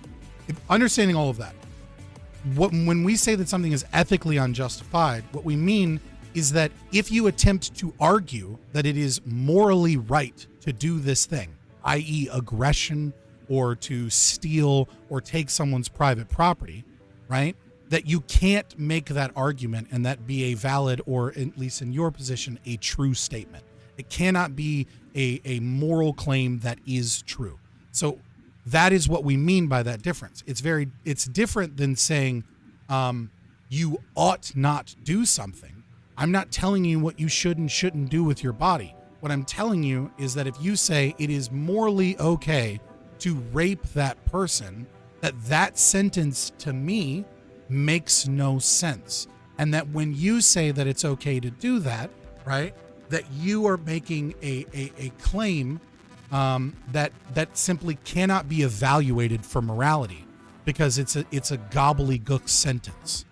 understanding all of that, when we say that something is ethically unjustified, what we mean is that if you attempt to argue that it is morally right to do this thing, i.e. aggression or to steal or take someone's private property, right, that you can't make that argument and that be a valid, or at least in your position, a true statement. It cannot be a moral claim that is true. So that is what we mean by that difference. It's different than saying you ought not do something. I'm not telling you what you should and shouldn't do with your body. What I'm telling you is that if you say it is morally okay to rape that person, that sentence to me makes no sense. And that when you say that it's okay to do that, right, that you are making a claim that simply cannot be evaluated for morality because it's a gobbledygook sentence.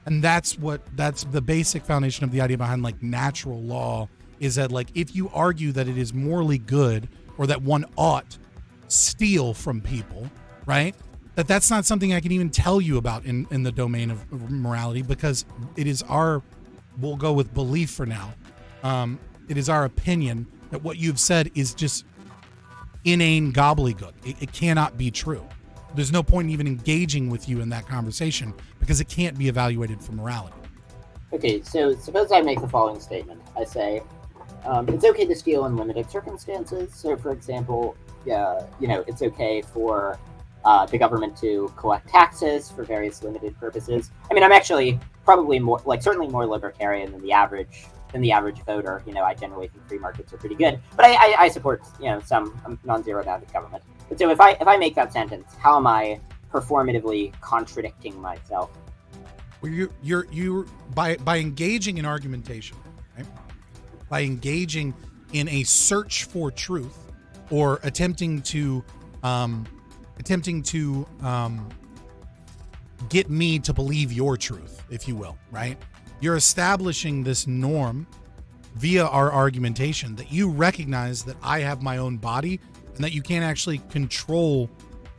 And that's the basic foundation of the idea behind like natural law, is that like if you argue that it is morally good or that one ought steal from people, right, that's not something I can even tell you about in the domain of morality, because it is we'll go with belief for now. It is our opinion that what you've said is just inane gobbledygook. It cannot be true. There's no point in even engaging with you in that conversation because it can't be evaluated for morality. Okay, so suppose I make the following statement. I say, it's okay to steal in limited circumstances. So, for example, it's okay for the government to collect taxes for various limited purposes. I mean, I'm actually probably certainly more libertarian than the average voter. I generally think free markets are pretty good, but I support some non-zero amount of government. But so if I make that sentence, how am I performatively contradicting myself? Well, you're by engaging in argumentation, right? By engaging in a search for truth, or attempting to get me to believe your truth, if you will, right? You're establishing this norm via our argumentation that you recognize that I have my own body and that you can't actually control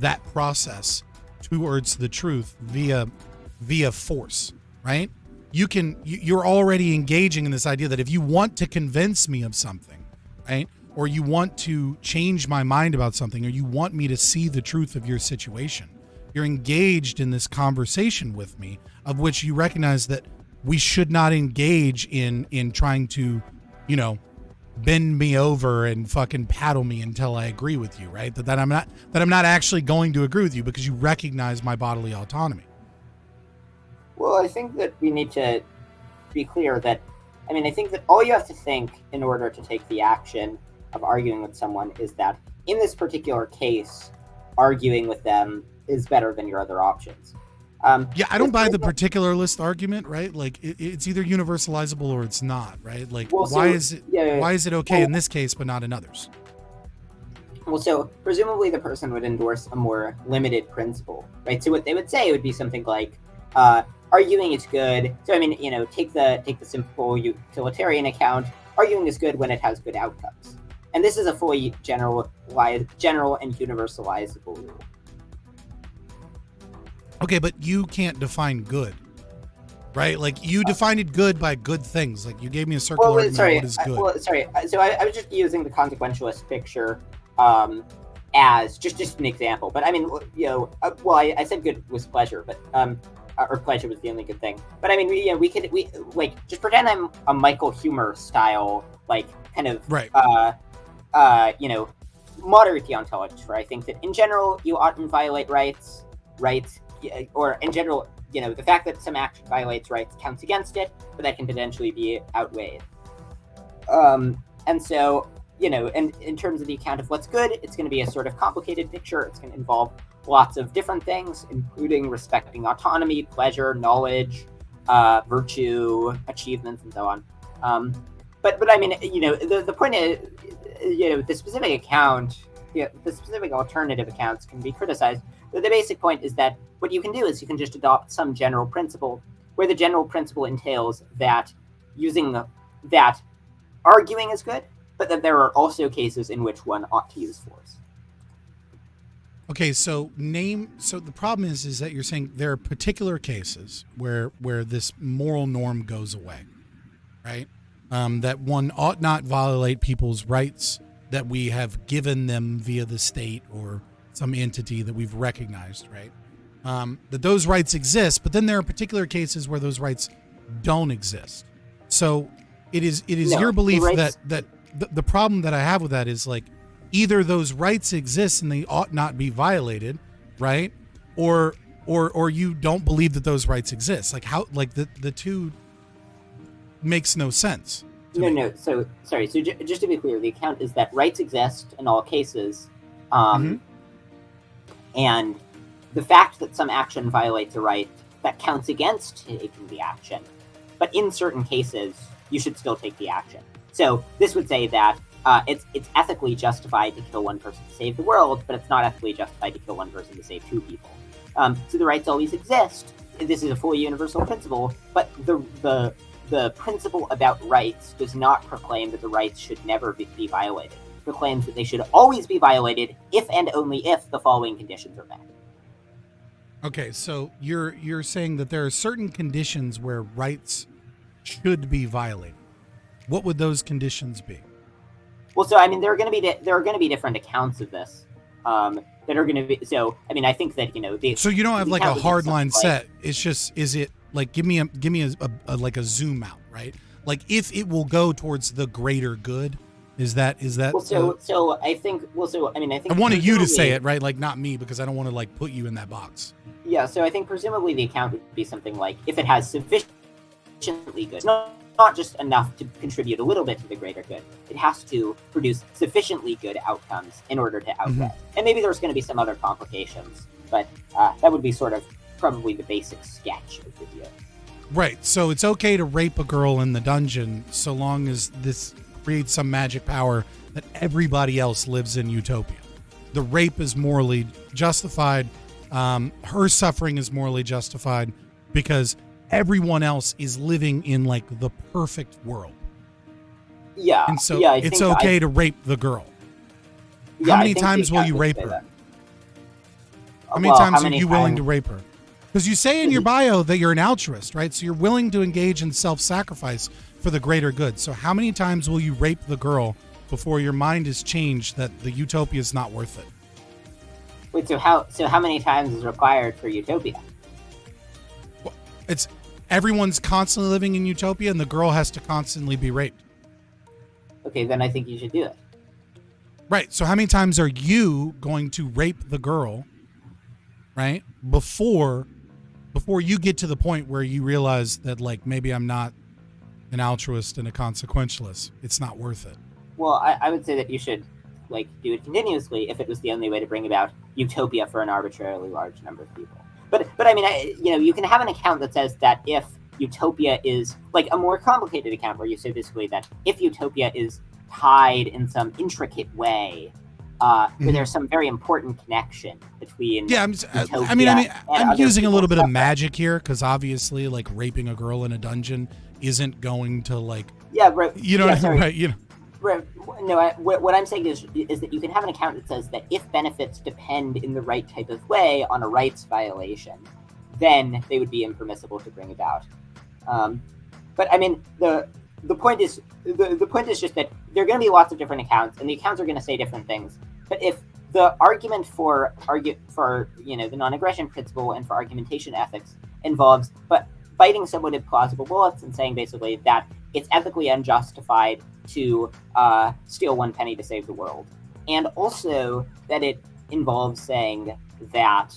that process towards the truth via force, right? You're already engaging in this idea that if you want to convince me of something, right, or you want to change my mind about something, or you want me to see the truth of your situation, you're engaged in this conversation with me, of which you recognize that we should not engage in trying to, bend me over and fucking paddle me until I agree with you, right? That I'm not actually going to agree with you because you recognize my bodily autonomy. Well, I think that we need to be clear that, I think that all you have to think in order to take the action of arguing with someone is that in this particular case, arguing with them is better than your other options. I don't buy the particularist argument, right? Like it's either universalizable or it's not, right? Like why is it okay in this case but not in others? Well, so presumably the person would endorse a more limited principle, right? So what they would say would be something like, arguing is good. So take the simple utilitarian account. Arguing is good when it has good outcomes, and this is a fully general and universalizable rule. Okay, but you can't define good, right? Like you defined good by good things. Like you gave me a circle argument of what is good. So I was just using the consequentialist picture as just an example. But I said good was pleasure, but or pleasure was the only good thing. But we could just pretend I'm a Michael Humer style, like kind of right. Moderate deontologist, where I think that in general you oughtn't violate rights, or in general, the fact that some action violates rights counts against it, but that can potentially be outweighed. And so, and in terms of the account of what's good, it's going to be a sort of complicated picture. It's going to involve lots of different things, including respecting autonomy, pleasure, knowledge, virtue, achievements, and so on. But the point is, the specific account, the specific alternative accounts can be criticized. But the basic point is that what you can do is you can just adopt some general principle, where the general principle entails that that arguing is good, but that there are also cases in which one ought to use force. Okay, so the problem is that you're saying there are particular cases where this moral norm goes away, right? That one ought not violate people's rights that we have given them via the state or some entity that we've recognized, right? That those rights exist, but then there are particular cases where those rights don't exist. So it is your belief that the problem that I have with that is like either those rights exist and they ought not be violated, right? Or you don't believe that those rights exist. Like how, like the two makes no sense. No, me. no. So sorry. So just to be clear, the account is that rights exist in all cases, and the fact that some action violates a right that counts against taking the action, but in certain cases you should still take the action. So this would say that it's ethically justified to kill one person to save the world, but it's not ethically justified to kill one person to save two people. So the rights always exist. This is a fully universal principle, but the principle about rights does not proclaim that the rights should never be violated. It proclaims that they should always be violated if and only if the following conditions are met. Okay, so you're saying that there are certain conditions where rights should be violated. What would those conditions be? Well, so I mean, there are going to be different accounts of this that are going to be. So I mean, I think that So you don't have like a hard line set. It's just, is it like, give me a like a zoom out, right? Like if it will go towards the greater good. Is that? Well, so I think. Well, so I mean, I think. I wanted you to say it, right? Like not me, because I don't want to like put you in that box. Yeah. So I think presumably the account would be something like if it has sufficiently good, not just enough to contribute a little bit to the greater good. It has to produce sufficiently good outcomes in order to outweigh. And maybe there's going to be some other complications, but that would be sort of probably the basic sketch of the deal. Right. So it's okay to rape a girl in the dungeon so long as this creates some magic power that everybody else lives in utopia. The rape is morally justified. Her suffering is morally justified because everyone else is living in like the perfect world. Yeah. And so it's okay to rape the girl. Yeah, how many times will you rape her? How many times are you willing to rape her? Because you say in your bio that you're an altruist, right? So you're willing to engage in self-sacrifice for the greater good. So how many times will you rape the girl before your mind is changed that the utopia is not worth it? Wait, so how many times is required for utopia? Well, it's everyone's constantly living in utopia, and the girl has to constantly be raped. Okay, then I think you should do it. Right. So how many times are you going to rape the girl, right? Before you get to the point where you realize that like maybe I'm not an altruist and a consequentialist. It's not worth it. Well, I would say that you should like do it continuously if it was the only way to bring about utopia for an arbitrarily large number of people. But I mean, you can have an account that says that if utopia is like a more complicated account where you say basically that if utopia is tied in some intricate way, where there's some very important connection between. Yeah, I'm using a little bit of magic here because obviously, like raping a girl in a dungeon isn't going to like. Yeah, right. You know what I mean, right? You know. Right. No, what I'm saying is that you can have an account that says that if benefits depend in the right type of way on a rights violation, then they would be impermissible to bring about. But I mean, the point is just that there are going to be lots of different accounts, and the accounts are going to say different things. But if the argument for the non-aggression principle and for argumentation ethics involves biting someone with plausible bullets and saying basically that it's ethically unjustified to steal 1 penny to save the world, and also that it involves saying that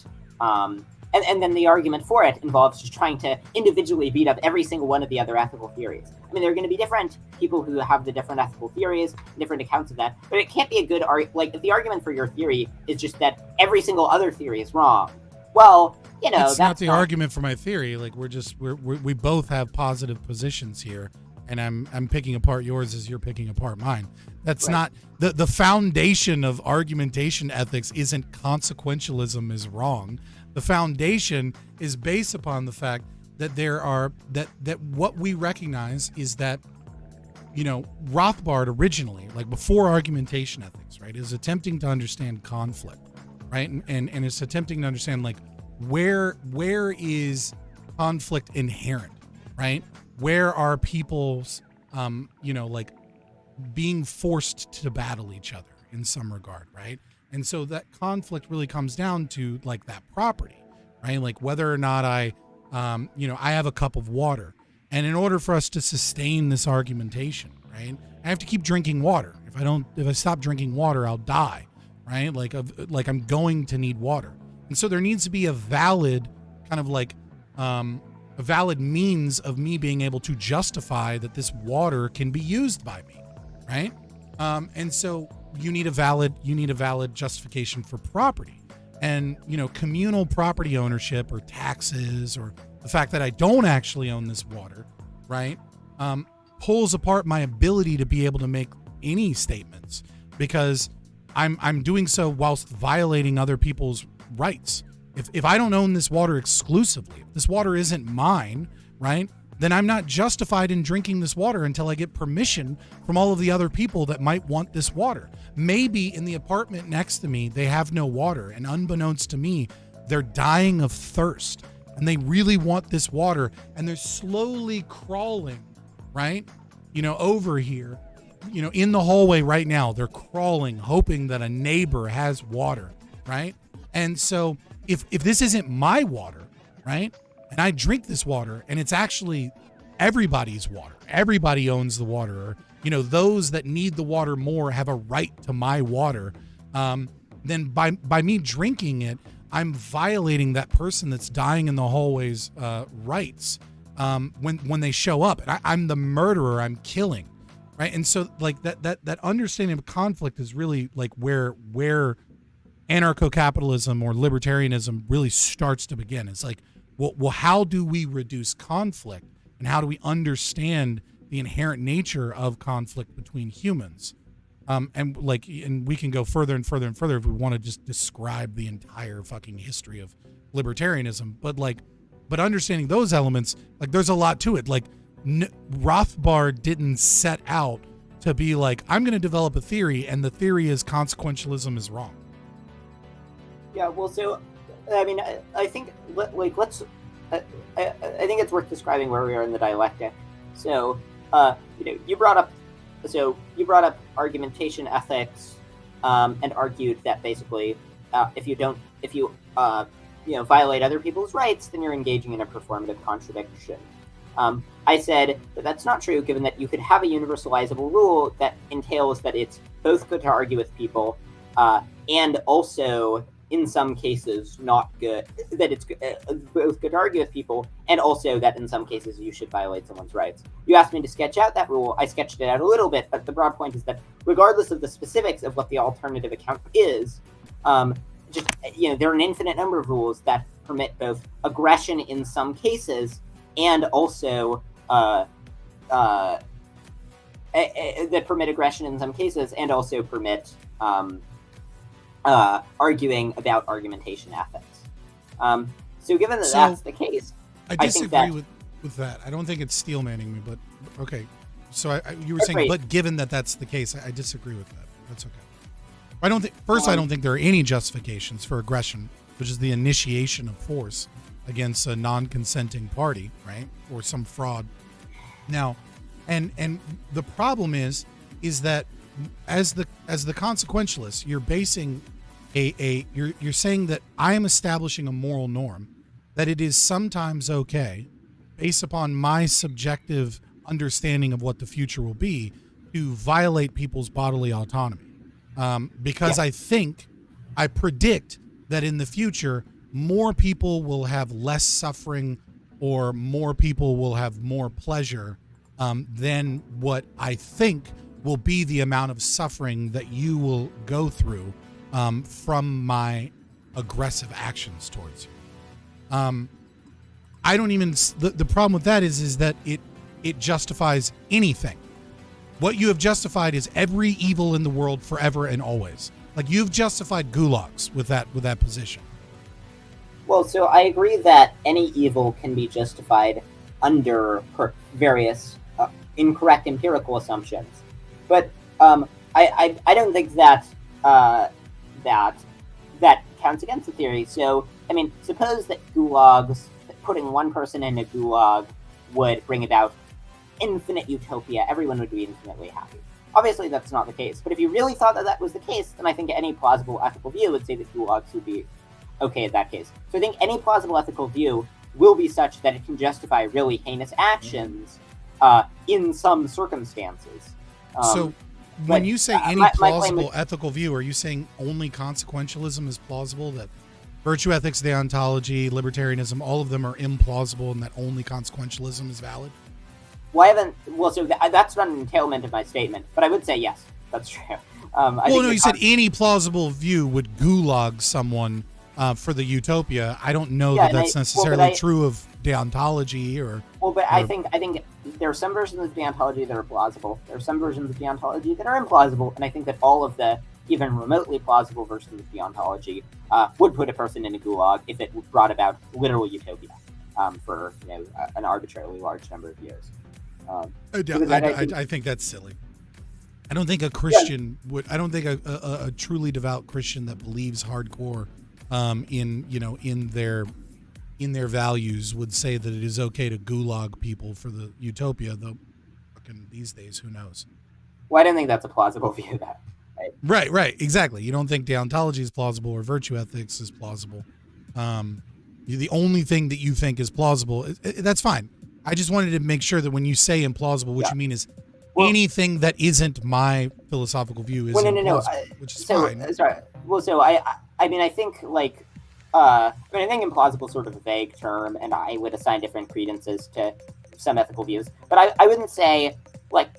and then the argument for it involves just trying to individually beat up every single one of the other ethical theories. I mean, there are going to be different people who have the different ethical theories, different accounts of that, but it can't be a good like if the argument for your theory is just that every single other theory is wrong. Well, that's not the argument for my theory. Like we both have positive positions here, and I'm picking apart yours as you're picking apart mine. That's right. Not the foundation of argumentation ethics. Isn't consequentialism is wrong. The foundation is based upon the fact that there are that what we recognize is that Rothbard originally, like before argumentation ethics, right, is attempting to understand conflict, right, and it's attempting to understand like where is conflict inherent, right? Where are people's like being forced to battle each other in some regard, right? And so that conflict really comes down to like that property, right? Like whether or not I have a cup of water, and in order for us to sustain this argumentation, right, I have to keep drinking water. If I stop drinking water, I'll die, right? Like I'm going to need water. And so there needs to be a valid kind of like a a valid means of me being able to justify that this water can be used by me, right? And so you need a valid justification for property. And, communal property ownership or taxes or the fact that I don't actually own this water, right, pulls apart my ability to be able to make any statements, because I'm doing so whilst violating other people's rights. If I don't own this water exclusively, if this water isn't mine, right, then I'm not justified in drinking this water until I get permission from all of the other people that might want this water. Maybe in the apartment next to me, they have no water, and unbeknownst to me, they're dying of thirst, and they really want this water, and they're slowly crawling, right, over here, in the hallway right now. They're crawling, hoping that a neighbor has water, right? And so if this isn't my water, right, and I drink this water, and it's actually everybody's water, everybody owns the water, or those that need the water more have a right to my water, then by me drinking it, I'm violating that person that's dying in the hallway's rights when they show up, and I'm the murderer. I'm killing, right? And so like that understanding of conflict is really like where anarcho-capitalism or libertarianism really starts to begin. It's like, well, how do we reduce conflict, and how do we understand the inherent nature of conflict between humans? And we can go further and further and further if we want to just describe the entire fucking history of libertarianism. But understanding those elements, like, there's a lot to it. Like, Rothbard didn't set out to be like, I'm going to develop a theory, and the theory is consequentialism is wrong. Yeah, well, so I mean, I think let's. I think it's worth describing where we are in the dialectic. So, you brought up argumentation ethics, and argued that basically, if you violate other people's rights, then you're engaging in a performative contradiction. I said that that's not true, given that you could have a universalizable rule that entails that it's both good to argue with people, and also, in some cases, not good, that it's both good to argue with people, and also that in some cases you should violate someone's rights. You asked me to sketch out that rule. I sketched it out a little bit, but the broad point is that regardless of the specifics of what the alternative account is, there are an infinite number of rules that permit both aggression in some cases and also that permit aggression in some cases and also permit arguing about argumentation ethics. So given that that's the case, I disagree with that. I don't think it's steel manning me, but okay. So you were saying, right. But given that that's the case, I disagree with that. That's okay. I don't think there are any justifications for aggression, which is the initiation of force against a non-consenting party, right, or some fraud. Now, and the problem is that as the consequentialist, you're basing you're saying that I am establishing a moral norm, that it is sometimes okay, based upon my subjective understanding of what the future will be, to violate people's bodily autonomy. Because I predict that in the future, more people will have less suffering, or more people will have more pleasure than what I think will be the amount of suffering that you will go through from my aggressive actions towards you. I don't even, the problem with that is that it justifies anything. What you have justified is every evil in the world forever and always. Like, you've justified gulags with that position. Well, so I agree that any evil can be justified under various incorrect empirical assumptions, but I don't think that that counts against the theory. So, I mean, suppose that putting one person in a gulag would bring about infinite utopia. Everyone would be infinitely happy. Obviously, that's not the case. But if you really thought that was the case, then I think any plausible ethical view would say that gulags would be okay in that case. So I think any plausible ethical view will be such that it can justify really heinous actions in some circumstances. So when you say any plausible ethical view, are you saying only consequentialism is plausible? virtue ethics, deontology, libertarianism, all of them are implausible and that only consequentialism is valid? Well, I haven't. Well, so that's not an entailment of my statement, but I would say yes, that's true. You said any plausible view would gulag someone for the utopia. I don't know that that's necessarily true of deontology or. Well, but I think there are some versions of deontology that are plausible. There are some versions of deontology that are implausible, and I think that all of the even remotely plausible versions of deontology would put a person in a gulag if it brought about literal utopia for an arbitrarily large number of years. I think that's silly. I don't think a Christian would. I don't think a truly devout Christian that believes hardcore in their values would say that it is okay to gulag people for the utopia. Though, fucking these days, who knows? Well, I don't think that's a plausible view. Right, exactly. You don't think deontology is plausible or virtue ethics is plausible. The only thing that you think is plausible, that's fine. I just wanted to make sure that when you say implausible, what you mean is anything that isn't my philosophical view is implausible, which is fine. Sorry. Well, so I think I think implausible is sort of a vague term, and I would assign different credences to some ethical views. But I wouldn't say,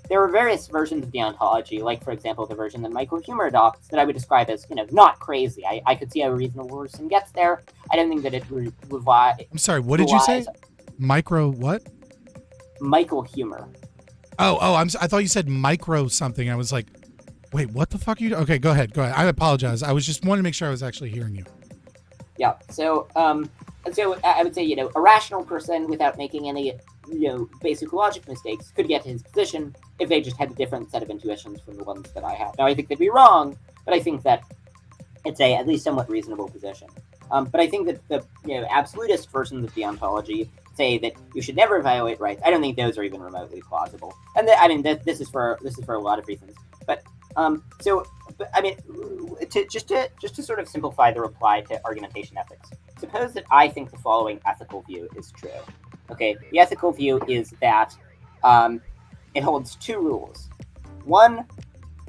there are various versions of deontology, like, for example, the version that Michael Huemer adopts that I would describe as, not crazy. I could see how a reasonable person gets there. I don't think that it I'm sorry, what did you say? What? Michael Huemer. I thought you said micro something. I was like, wait, what the fuck are you? Okay, go ahead. I apologize. I was just wanting to make sure I was actually hearing you. Yeah. So I would say, a rational person without making any, basic logic mistakes could get to his position if they just had a different set of intuitions from the ones that I have. Now, I think they'd be wrong, but I think that it's a at least somewhat reasonable position. But I think that the absolutist versions of deontology say that you should never violate rights. I don't think those are even remotely plausible. And this is for a lot of reasons. But just to sort of simplify the reply to argumentation ethics, suppose that I think the following ethical view is true. Okay, the ethical view is that it holds two rules. One,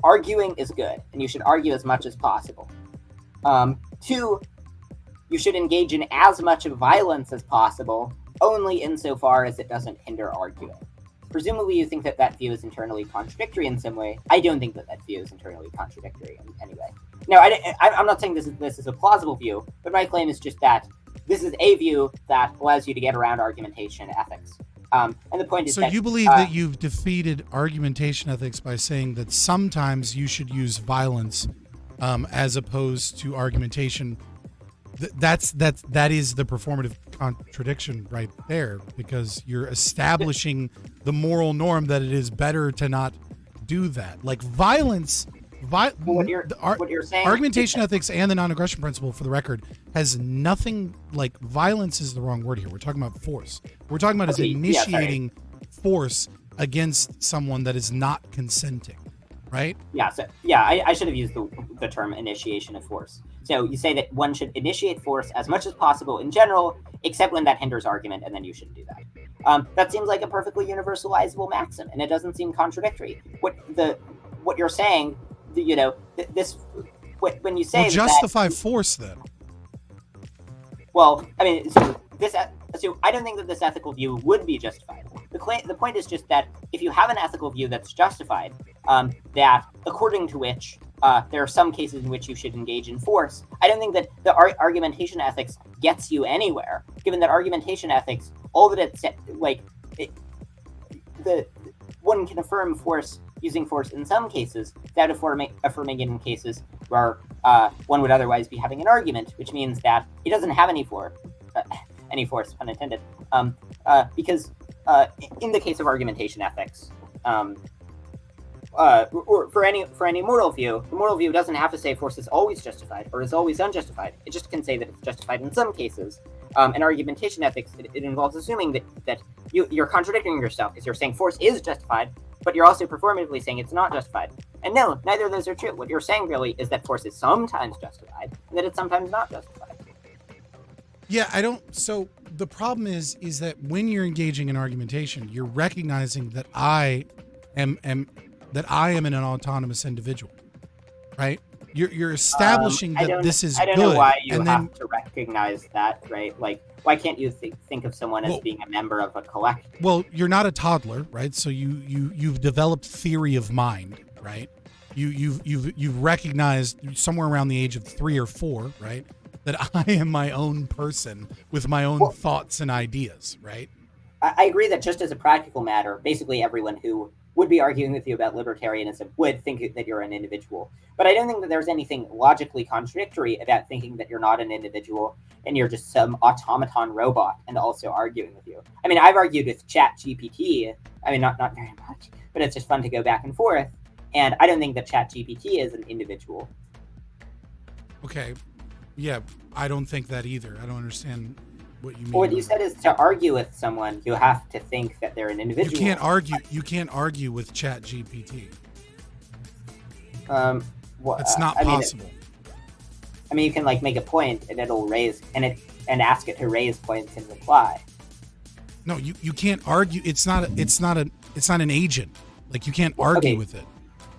arguing is good, and you should argue as much as possible. Two, you should engage in as much violence as possible, only insofar as it doesn't hinder arguing. Presumably you think that view is internally contradictory in some way. I don't think that view is internally contradictory in any way. No, I'm not saying this is a plausible view, but my claim is just that this is a view that allows you to get around argumentation ethics. And the point is so you believe that you've defeated argumentation ethics by saying that sometimes you should use violence as opposed to argumentation. That is the performative contradiction right there, because you're establishing the moral norm that it is better to not do that. Like violence, what you're saying, argumentation ethics and the non-aggression principle, for the record, has nothing. Like violence is the wrong word here. We're talking about force. We're talking about initiating force against someone that is not consenting, right? Yeah. So I should have used the term initiation of force. So you say that one should initiate force as much as possible in general, except when that hinders argument, and then you shouldn't do that. That seems like a perfectly universalizable maxim, and it doesn't seem contradictory. What you're saying, when you say justify force then. Well, I mean, so I don't think that this ethical view would be justified. The point is just that if you have an ethical view that's justified, that according to which there are some cases in which you should engage in force, I don't think that the argumentation ethics gets you anywhere, given that argumentation ethics, all that it's one can affirm force using force in some cases without affirming it in cases where one would otherwise be having an argument, which means that it doesn't have any force, pun intended, because in the case of argumentation ethics, or for any moral view, the moral view doesn't have to say force is always justified or is always unjustified. It just can say that it's justified in some cases. In argumentation ethics, it involves assuming that you're contradicting yourself, because you're saying force is justified, but you're also performatively saying it's not justified. And no, neither of those are true. What you're saying really is that force is sometimes justified and that it's sometimes not justified. Yeah, so the problem is that when you're engaging in argumentation, you're recognizing that I am an autonomous individual, right? You're establishing that this is I don't good, know why you and have then to recognize that, right? Like, why can't you think of someone as Well- being a member of a collective? well, you're not a toddler, right? So you've developed theory of mind, right? You've recognized somewhere around the age of 3 or 4, right, that I am my own person with my own thoughts and ideas, right? I agree that just as a practical matter, basically everyone who would be arguing with you about libertarianism would think that you're an individual. But I don't think that there's anything logically contradictory about thinking that you're not an individual and you're just some automaton robot and also arguing with you. I mean, I've argued with ChatGPT. I mean, not very much, but it's just fun to go back and forth. And I don't think that ChatGPT is an individual. Okay. Yeah, I don't think that either. I don't understand what you mean. What you said is to argue with someone, you have to think that they're an individual. You can't argue with ChatGPT. It's not possible. I mean, you can like make a point and it'll raise and ask it to raise points in reply. No, you can't argue. It's not an agent. Like, you can't argue with it.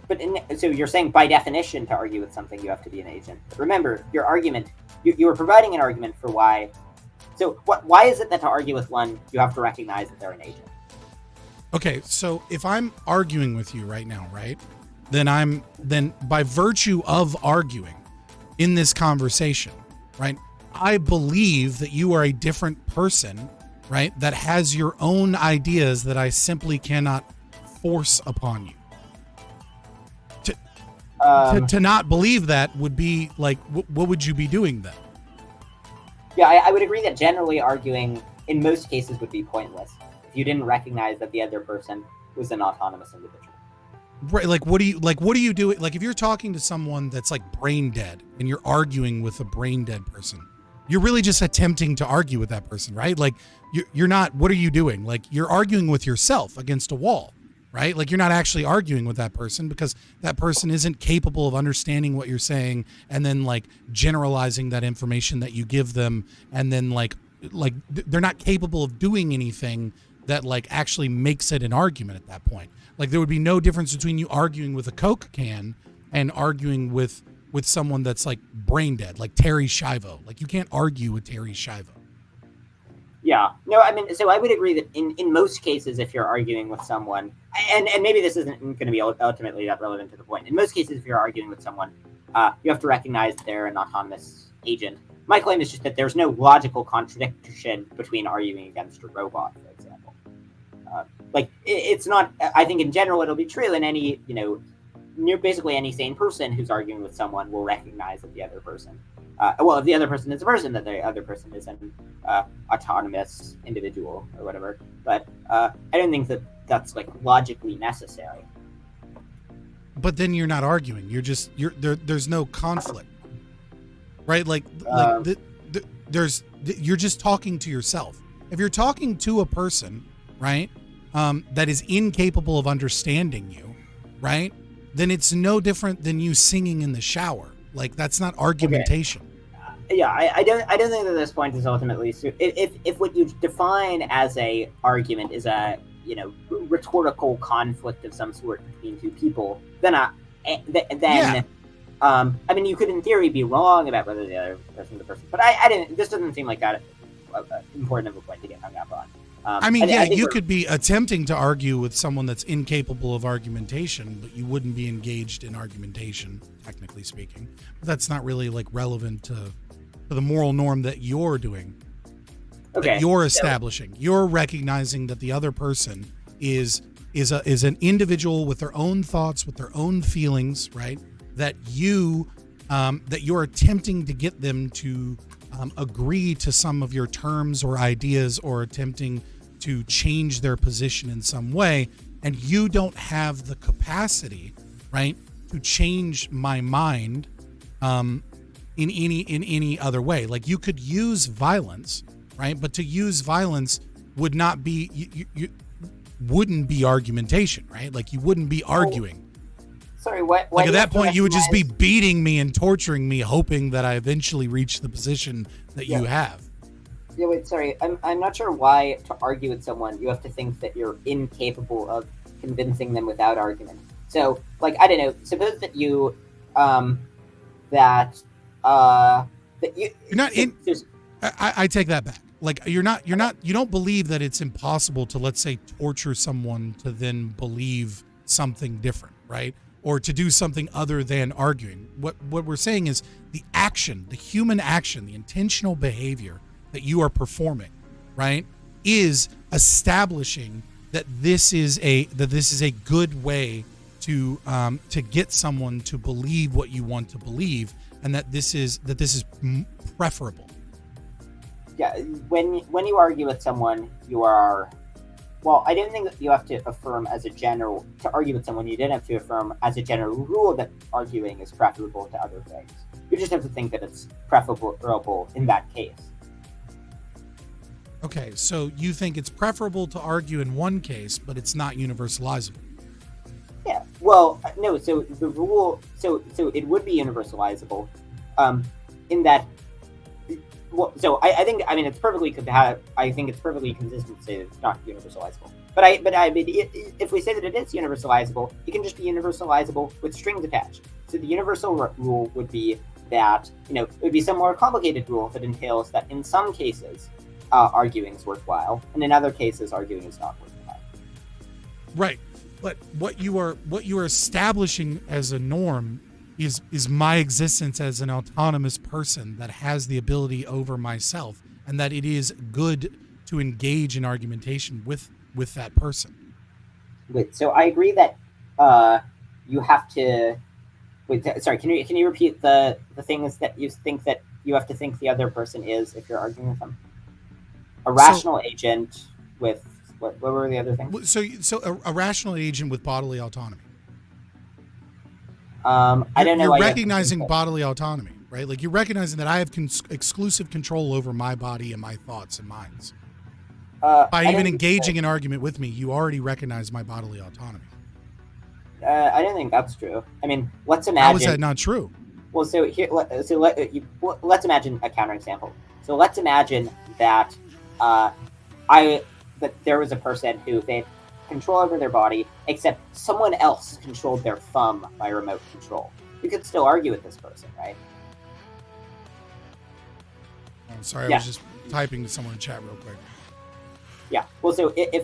But so you're saying by definition to argue with something you have to be an agent. But remember, your argument, you were providing an argument for why. So why is it that to argue with one, you have to recognize that they're an agent? Okay, so if I'm arguing with you right now, right, then by virtue of arguing in this conversation, right, I believe that you are a different person, right, that has your own ideas that I simply cannot force upon you. To not believe that would be like, what would you be doing then? Yeah, I would agree that generally arguing in most cases would be pointless if you didn't recognize that the other person was an autonomous individual. Right, like what do you do? Like, if you're talking to someone that's like brain dead and you're arguing with a brain dead person, you're really just attempting to argue with that person, right? Like, you're not. What are you doing? Like, you're arguing with yourself against a wall, right? Like, you're not actually arguing with that person because that person isn't capable of understanding what you're saying and then like generalizing that information that you give them, and then like they're not capable of doing anything that like actually makes it an argument at that point. Like, there would be no difference between you arguing with a Coke can and arguing with someone that's like brain dead, like Terry Schiavo. Like, you can't argue with Terry Schiavo. Yeah. No, I mean, so I would agree that in most cases, if you're arguing with someone, and maybe this isn't going to be ultimately that relevant to the point. In most cases, if you're arguing with someone, you have to recognize that they're an autonomous agent. My claim is just that there's no logical contradiction between arguing against a robot, for example. Like, it's not, I think in general, it'll be true in any, basically any sane person who's arguing with someone will recognize that the other person, if the other person is a person, that the other person is an autonomous individual or whatever. But I don't think that that's like logically necessary. But then you're not arguing. There's no conflict, right? You're just talking to yourself. If you're talking to a person, right, that is incapable of understanding you, right, then it's no different than you singing in the shower. Like, that's not argumentation. Okay. Yeah, I don't think that this point is ultimately if what you define as a argument is a rhetorical conflict of some sort between two people, then I mean, you could in theory be wrong about whether the other person is the person, but I didn't. This doesn't seem like that important of a point to get hung up on. I mean, you could be attempting to argue with someone that's incapable of argumentation, but you wouldn't be engaged in argumentation, technically speaking. But that's not really like relevant to the moral norm that you're doing. Okay, that you're establishing. You're recognizing that the other person is an individual with their own thoughts, with their own feelings, right? That you're attempting to get them to agree to some of your terms or ideas, or attempting to change their position in some way, and you don't have the capacity, right, to change my mind in any other way. Like, you could use violence, right, but to use violence would not be you wouldn't be argumentation, right? Like, you wouldn't be arguing. Sorry, what? Like, at that point, you would just be beating me and torturing me, hoping that I eventually reach the position that you have. Yeah, wait, sorry. I'm not sure why to argue with someone, you have to think that you're incapable of convincing them without argument. So, like, I don't know, suppose that you, that that you're not in. I take that back. Like you don't believe that it's impossible to, let's say, torture someone to then believe something different, right? Or to do something other than arguing. What we're saying is the action, the human action, the intentional behavior that you are performing, right, is establishing that this is a good way to get someone to believe what you want to believe, and that this is preferable. Yeah, when you argue with someone, you are, well, I didn't think that you have to affirm as a general, to argue with someone, you didn't have to affirm as a general rule that arguing is preferable to other things. You just have to think that it's preferable in that case. Okay, so you think it's preferable to argue in one case, but it's not universalizable. Yeah, well, no, so the rule, so it would be universalizable, in that, well, so I think it's perfectly I think it's perfectly consistent to say that it's not universalizable. But I mean, if we say that it is universalizable, it can just be universalizable with strings attached. So the universal rule would be that, it would be some more complicated rule that entails that in some cases, arguing is worthwhile, and in other cases, arguing is not worthwhile. Right, but what you are establishing as a norm is my existence as an autonomous person that has the ability over myself, and that it is good to engage in argumentation with that person. Wait, so I agree that you have to. Wait, sorry. Can you repeat the things that you think that you have to think the other person is if you're arguing with them? A rational agent with what were the other things? So a rational agent with bodily autonomy. I don't know. You're recognizing bodily autonomy, right? Like you're recognizing that I have exclusive control over my body and my thoughts and minds. By even engaging in argument with me, you already recognize my bodily autonomy. I don't think that's true. I mean, let's imagine. How is that not true? Well, so here, let's imagine a counterexample. So let's imagine that that there was a person who they had control over their body, except someone else controlled their thumb by remote control. You could still argue with this person, right? I'm sorry, I was just typing to someone in chat real quick. Yeah. Well, so if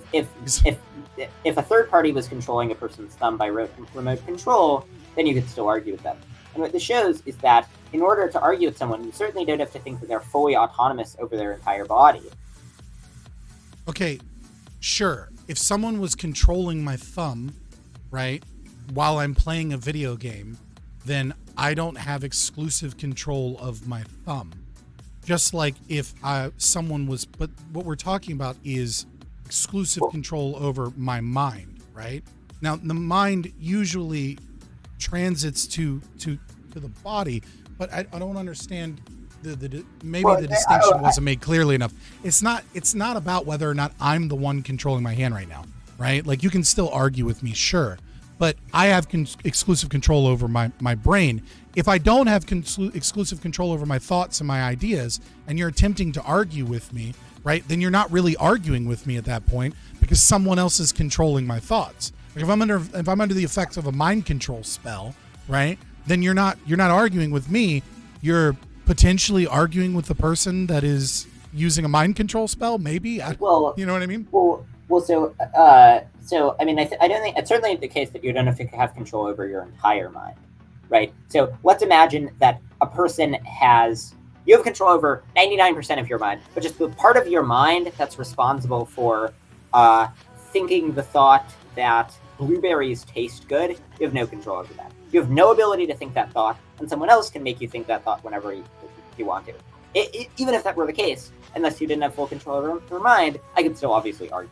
a third party was controlling a person's thumb by remote control, then you could still argue with them. And what this shows is that in order to argue with someone, you certainly don't have to think that they're fully autonomous over their entire body. Okay, sure. If someone was controlling my thumb, right, while I'm playing a video game, then I don't have exclusive control of my thumb. Just like if someone was, but what we're talking about is exclusive control over my mind, right? Now, the mind usually transits to the body, but I don't understand the distinction wasn't made clearly enough. It's not about whether or not I'm the one controlling my hand right now, right? Like you can still argue with me, sure, but I have exclusive control over my brain. If I don't have exclusive control over my thoughts and my ideas, and you're attempting to argue with me, right, then you're not really arguing with me at that point because someone else is controlling my thoughts. Like if I'm under the effects of a mind control spell, right, then you're not arguing with me. You're potentially arguing with the person that is using a mind control spell. Maybe. You know what I mean? Well. So I mean, I don't think it's certainly the case that you don't have to have control over your entire mind, right? So let's imagine that a person you have control over 99% of your mind, but just the part of your mind that's responsible for thinking the thought that blueberries taste good, you have no control over that. You have no ability to think that thought, and someone else can make you think that thought whenever you want to. Even if that were the case, unless you didn't have full control over your mind, I could still obviously argue.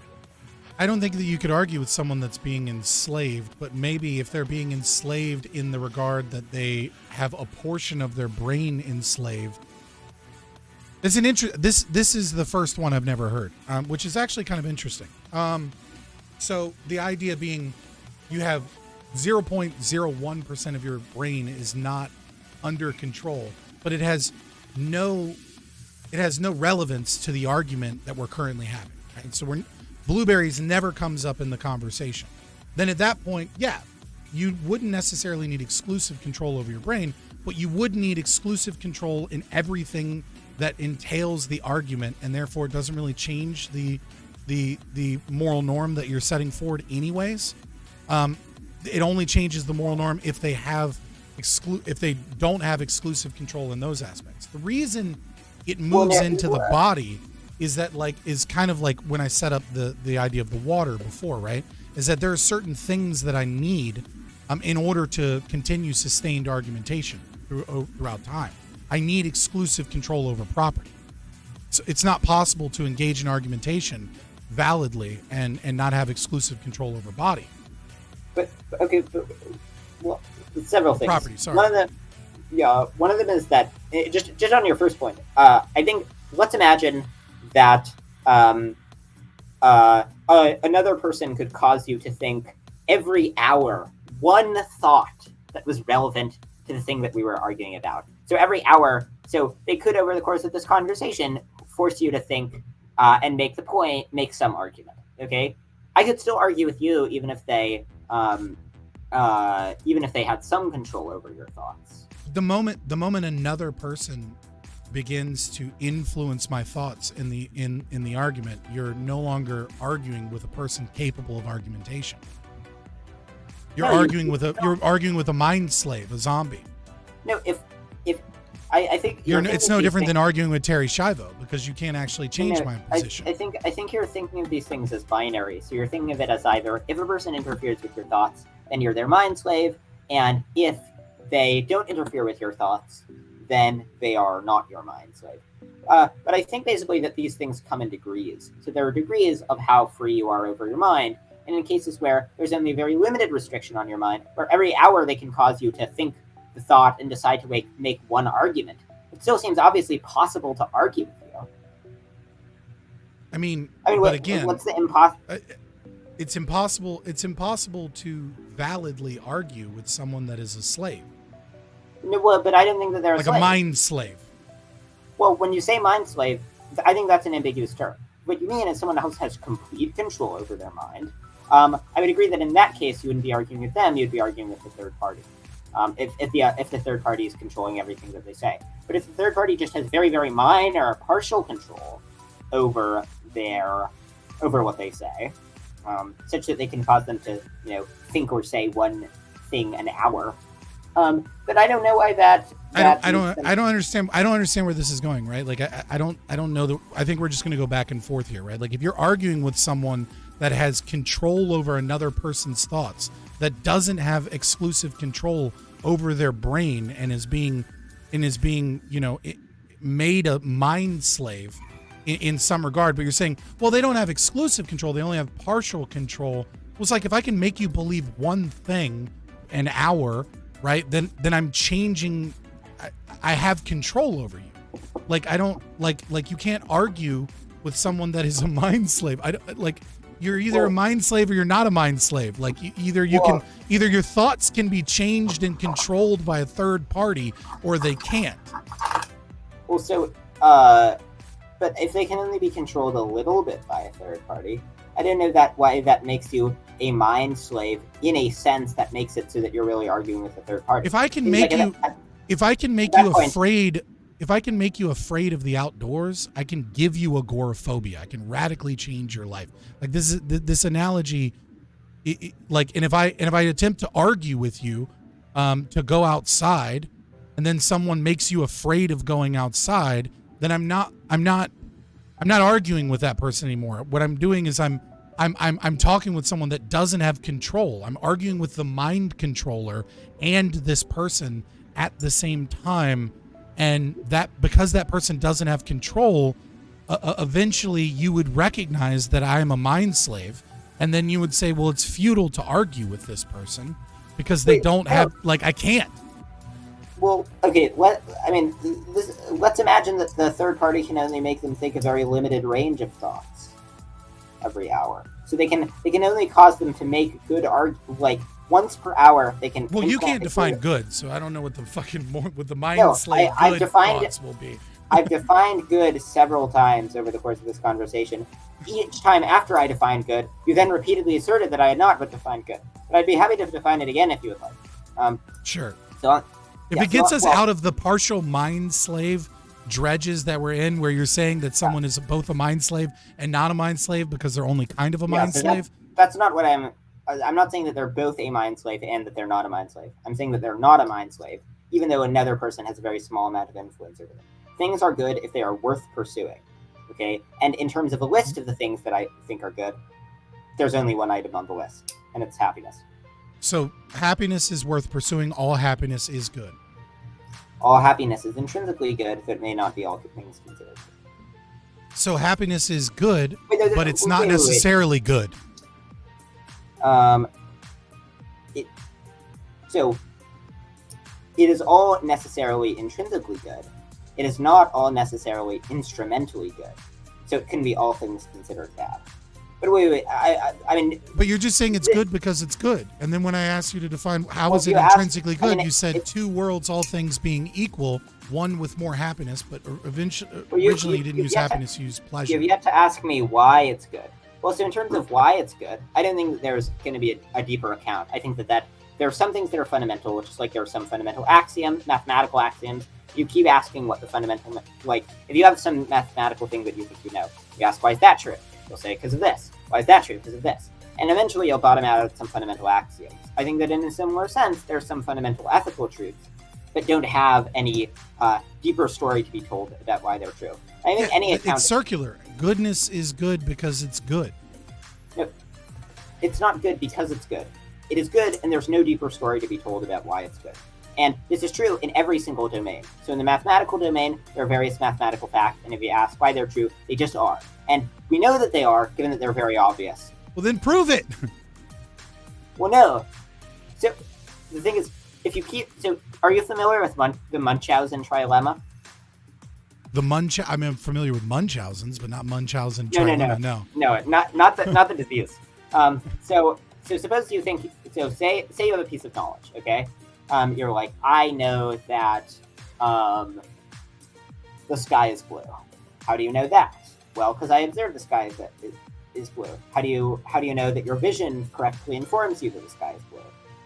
I don't think that you could argue with someone that's being enslaved, but maybe if they're being enslaved in the regard that they have a portion of their brain enslaved. This is the first one I've never heard, which is actually kind of interesting. So the idea being you have 0.01% of your brain is not under control, but it has no relevance to the argument that we're currently having. Right? So blueberries never comes up in the conversation. Then at that point, yeah, you wouldn't necessarily need exclusive control over your brain, but you would need exclusive control in everything that entails the argument, and therefore it doesn't really change the moral norm that you're setting forward anyways. It only changes the moral norm if they don't have exclusive control in those aspects. The reason it moves into the body is kind of like when I set up the idea of the water before, right? Is that there are certain things that I need in order to continue sustained argumentation throughout time. I need exclusive control over property. So it's not possible to engage in argumentation validly and not have exclusive control over body. Well, several things. Property, sorry. One of them is that just on your first point. I think let's imagine that another person could cause you to think every hour one thought that was relevant to the thing that we were arguing about. So every hour, so they could, over the course of this conversation, force you to think and make some argument. Okay, I could still argue with you even if they had some control over your thoughts. The moment another person begins to influence my thoughts in the argument, you're no longer arguing with a person capable of argumentation. You're arguing with a mind slave, a zombie. No, if I think it's no different than arguing with Terry Schiavo, because you can't actually change my position. I think you're thinking of these things as binary. So you're thinking of it as either if a person interferes with your thoughts, then you're their mind slave, and if they don't interfere with your thoughts, then they are not your mind slave. But I think basically that these things come in degrees. So there are degrees of how free you are over your mind, and in cases where there's only a very limited restriction on your mind, where every hour they can cause you to think the thought and decide to make one argument, it still seems obviously possible to argue with you. I mean, but again, what's the impossible? It's impossible. It's impossible to validly argue with someone that is a slave. No, well, but I don't think that they're like a mind slave. Well, when you say mind slave, I think that's an ambiguous term. What you mean is someone else has complete control over their mind. I would agree that in that case, you wouldn't be arguing with them; you'd be arguing with the third party. If the third party is controlling everything that they say, but if the third party just has very, very minor or partial control over what they say, such that they can cause them to think or say one thing an hour. But I don't know why that. I don't understand. I don't understand where this is going. Right? Like I don't know. I think we're just going to go back and forth here. Right? Like if you're arguing with someone that has control over another person's thoughts, that doesn't have exclusive control over their brain, and is being made a mind slave in some regard, but you're saying, well, they don't have exclusive control, they only have partial control. Well, it's like if I can make you believe one thing an hour, right, then I'm changing. I have control over you. Like I don't like you can't argue with someone that is a mind slave. You're either a mind slave or you're not a mind slave. Like either your thoughts can be changed and controlled by a third party, or they can't. Well, so but if they can only be controlled a little bit by a third party, I don't know why that makes you a mind slave in a sense that makes it so that you're really arguing with a third party. If I can make you afraid of the outdoors, I can give you agoraphobia. I can radically change your life. Like this analogy, and if I attempt to argue with you, to go outside, and then someone makes you afraid of going outside, then I'm not arguing with that person anymore. What I'm doing is I'm talking with someone that doesn't have control. I'm arguing with the mind controller and this person at the same time. And that because that person doesn't have control, eventually you would recognize that I am a mind slave, and then you would say, well, it's futile to argue with this person because they don't have, I can't. Well, okay, let's imagine that the third party can only make them think a very limited range of thoughts every hour. So they can only cause them to make good once per hour they can. Well, you can't define good, so I don't know what the mind slave thoughts will be. I've defined good several times over the course of this conversation. Each time after I defined good, you then repeatedly asserted that I had not but defined good. But I'd be happy to define it again if you would like. Sure. So If it gets us out of the partial mind slave dredges that we're in, where you're saying that someone is both a mind slave and not a mind slave because they're only kind of a mind slave. That's not what I'm not saying that they're both a mind slave and that they're not a mind slave. I'm saying that they're not a mind slave, even though another person has a very small amount of influence over them. Things are good if they are worth pursuing. Okay. And in terms of a list of the things that I think are good, there's only one item on the list, and it's happiness. So happiness is worth pursuing. All happiness is good. All happiness is intrinsically good, but it may not be all things considered. So happiness is good, but it's not necessarily good. So it is all necessarily intrinsically good. It is not all necessarily instrumentally good. So it can be all things considered bad. But wait, I mean... But you're just saying it's good because it's good. And then when I asked you to define how is it intrinsically good, you said two worlds, all things being equal, one with more happiness, but originally you didn't use happiness, you used pleasure. You've yet to ask me why it's good. Well, so in terms of why it's good, I don't think that there's going to be a deeper account. I think that there are some things that are fundamental, just like there are some fundamental axioms, mathematical axioms. You keep asking what the fundamental... Like, if you have some mathematical thing that you think you know, you ask, why is that true? You'll say, because of this. Why is that true? Because of this. And eventually you'll bottom out at some fundamental axioms. I think that in a similar sense, there's some fundamental ethical truths that don't have any deeper story to be told about why they're true. I think any account... It's circular. Goodness is good because it's good. No, it's not good because it's good. It is good, and there's no deeper story to be told about why it's good. And this is true in every single domain. So in the mathematical domain, there are various mathematical facts, and if you ask why they're true, they just are. And we know that they are, given that they're very obvious. Well, then prove it. Well, no. So the thing is, if you keep... So are you familiar with the Munchausen trilemma? I'm familiar with Munchausen's, but not Munchausen trilemma. No, not the disease. So suppose you think... So say you have a piece of knowledge, okay? You're like, I know that the sky is blue. How do you know that? Well, because I observed the sky is blue. How do you know that your vision correctly informs you that the sky is blue?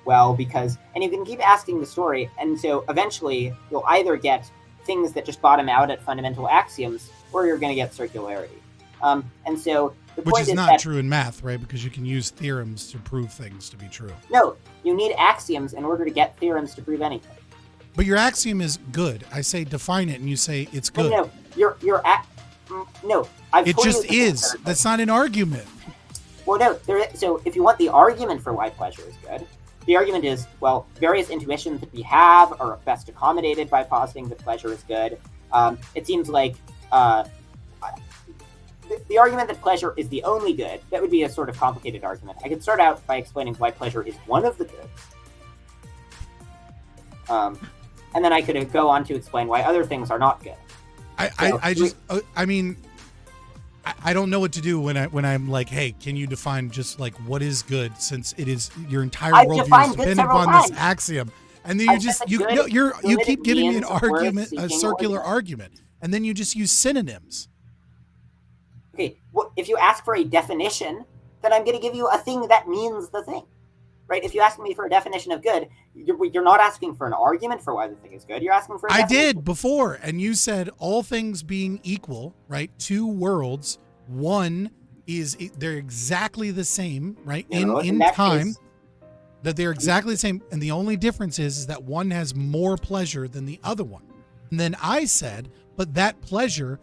Well, because... And you can keep asking the story, and so eventually you'll either get things that just bottom out at fundamental axioms, or you're going to get circularity. And so... Which is not true in math, right? Because you can use theorems to prove things to be true. No, you need axioms in order to get theorems to prove anything. But your axiom is good. I say define it, and you say it's good. No, it just is. That's not an argument. Well, no. So if you want the argument for why pleasure is good, the argument is, well, various intuitions that we have are best accommodated by positing that pleasure is good. It seems like... The argument that pleasure is the only good, that would be a sort of complicated argument. I could start out by explaining why pleasure is one of the goods. And then I could go on to explain why other things are not good. I don't know what to do when I'm like, hey, can you define just like what is good, since it is your entire worldview is dependent upon this axiom. And then you keep giving me an argument, a circular argument, and then you just use synonyms. Okay, well, if you ask for a definition, then I'm going to give you a thing that means the thing, right? If you ask me for a definition of good, you're not asking for an argument for why the thing is good. You're asking for a definition. I did before, and you said all things being equal, right? Two worlds, one is they're exactly the same, right? In time, that they're exactly the same, and the only difference is that one has more pleasure than the other one. And then I said, but that pleasure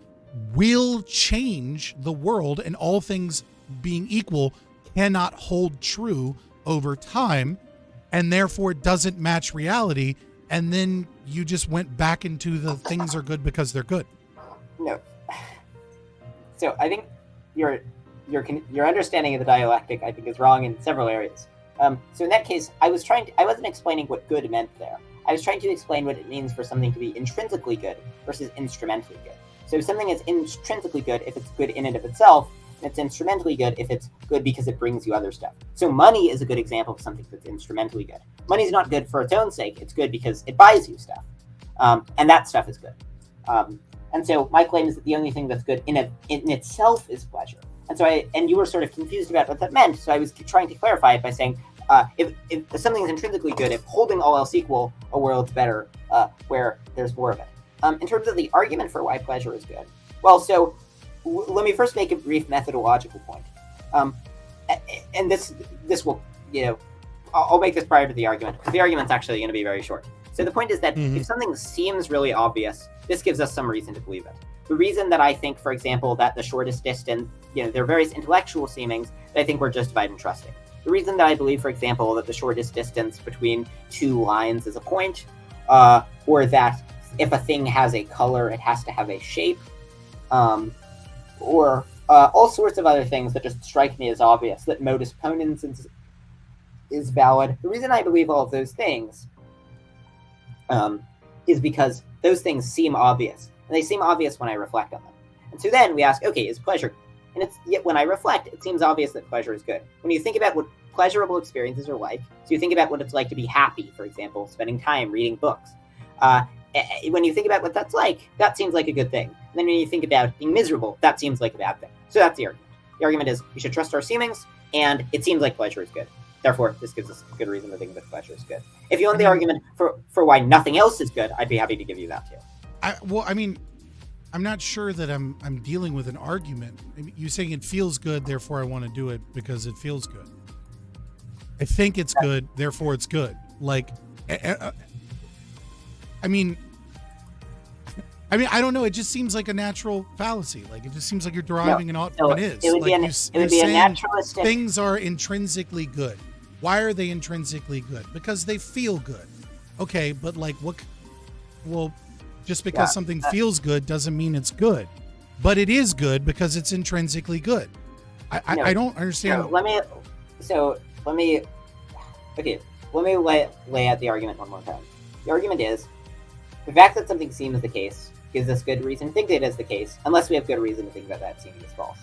will change the world, and all things being equal cannot hold true over time, and therefore it doesn't match reality. And then you just went back into the things are good because they're good. No. So I think your understanding of the dialectic, I think, is wrong in several areas. So in that case, I wasn't explaining what good meant there. I was trying to explain what it means for something to be intrinsically good versus instrumentally good. So if something is intrinsically good if it's good in and of itself, and it's instrumentally good if it's good because it brings you other stuff. So money is a good example of something that's instrumentally good. Money is not good for its own sake. It's good because it buys you stuff. And that stuff is good. And so my claim is that the only thing that's good in itself is pleasure. And so you were sort of confused about what that meant. So I was trying to clarify it by saying, if something is intrinsically good, if holding all else equal, a world's better where there's more of it. In terms of the argument for why pleasure is good, well, so let me first make a brief methodological point. And this will, I'll make this prior to the argument, because the argument's actually going to be very short. So the point is that if something seems really obvious, this gives us some reason to believe it. The reason that I think, for example, that the shortest distance, there are various intellectual seemings that I think we're justified in trusting. The reason that I believe, for example, that the shortest distance between two lines is a point, or that if a thing has a color, it has to have a shape, or all sorts of other things that just strike me as obvious, that modus ponens is valid. The reason I believe all of those things is because those things seem obvious, and they seem obvious when I reflect on them. And so then we ask, okay, is pleasure? And yet when I reflect, it seems obvious that pleasure is good. When you think about what pleasurable experiences are like, so you think about what it's like to be happy, for example, spending time reading books. When you think about what that's like, that seems like a good thing. And then when you think about being miserable, that seems like a bad thing. So that's the argument. The argument is we should trust our seemings, and it seems like pleasure is good. Therefore, this gives us a good reason to think that pleasure is good. If you want the argument for why nothing else is good, I'd be happy to give you that too. I'm not sure that I'm dealing with an argument. You're saying it feels good, therefore I want to do it because it feels good. I think it's good, therefore it's good. I don't know. It just seems like a natural fallacy. Like it just seems like you're deriving an ought from an is. It would be a naturalistic. Things are intrinsically good. Why are they intrinsically good? Because they feel good. Okay, but just because something feels good doesn't mean it's good. But it is good because it's intrinsically good. I don't understand. Let me lay out the argument one more time. The argument is the fact that something seems the case gives us good reason to think it is the case, unless we have good reason to think that seeming is false.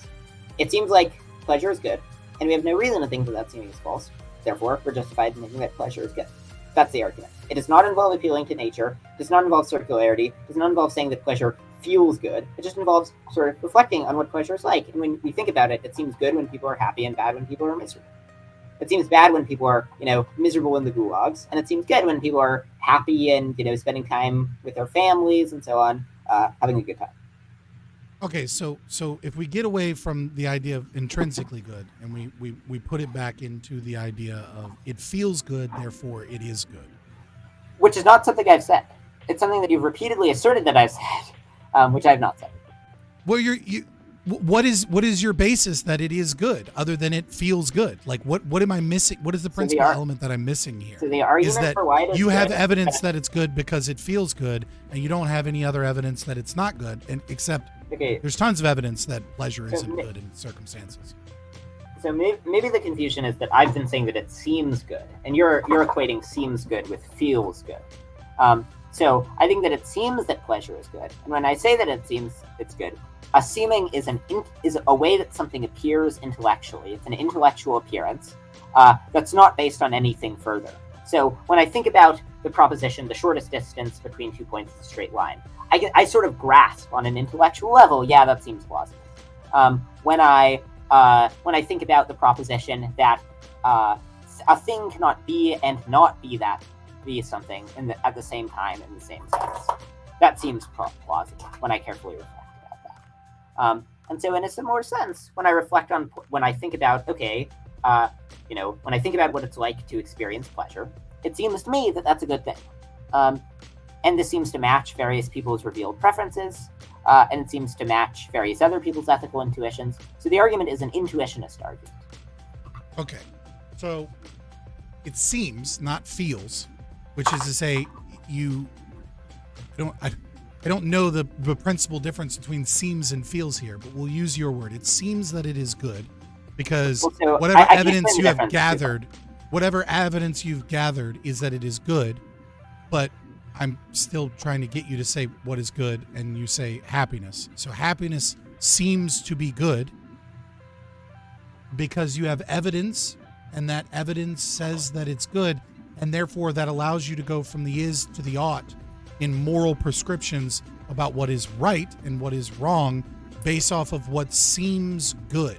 It seems like pleasure is good, and we have no reason to think that seeming is false. Therefore, we're justified in thinking that pleasure is good. That's the argument. It does not involve appealing to nature. It does not involve circularity. It does not involve saying that pleasure feels good. It just involves sort of reflecting on what pleasure is like. And when we think about it, it seems good when people are happy and bad when people are miserable. It seems bad when people are, miserable in the gulags, and it seems good when people are happy and, spending time with their families and so on, having a good time. Okay, so if we get away from the idea of intrinsically good and we put it back into the idea of it feels good, therefore it is good. Which is not something I've said. It's something that you've repeatedly asserted that I've said, which I have not said. Well, what is your basis that it is good other than it feels good? Like what am I missing? What is the principal element that I'm missing here? So the argument is that for why it is you have good, evidence that it's good because it feels good, and you don't have any other evidence that it's not good, and except there's tons of evidence that pleasure isn't good in circumstances. So maybe the confusion is that I've been saying that it seems good, and you're equating seems good with feels good. So I think that it seems that pleasure is good, and when I say that it seems it's good, a seeming is a way that something appears intellectually. It's an intellectual appearance that's not based on anything further. So when I think about the proposition, the shortest distance between 2 points is a straight line, I sort of grasp on an intellectual level, yeah, that seems plausible. When I think about the proposition that a thing cannot be and not be something at the same time in the same sense, that seems plausible when I carefully reflect about that. And so in a similar sense, when I think about, when I think about what it's like to experience pleasure, it seems to me that that's a good thing. And this seems to match various people's revealed preferences, and it seems to match various other people's ethical intuitions. So the argument is an intuitionist argument. Okay, so it seems, not feels, which is to say, I don't know the principal difference between seems and feels here, but we'll use your word. It seems that it is good because whatever evidence you have gathered is that it is good, but I'm still trying to get you to say what is good, and you say happiness. So happiness seems to be good because you have evidence, and that evidence says that it's good, and therefore that allows you to go from the is to the ought in moral prescriptions about what is right and what is wrong based off of what seems good.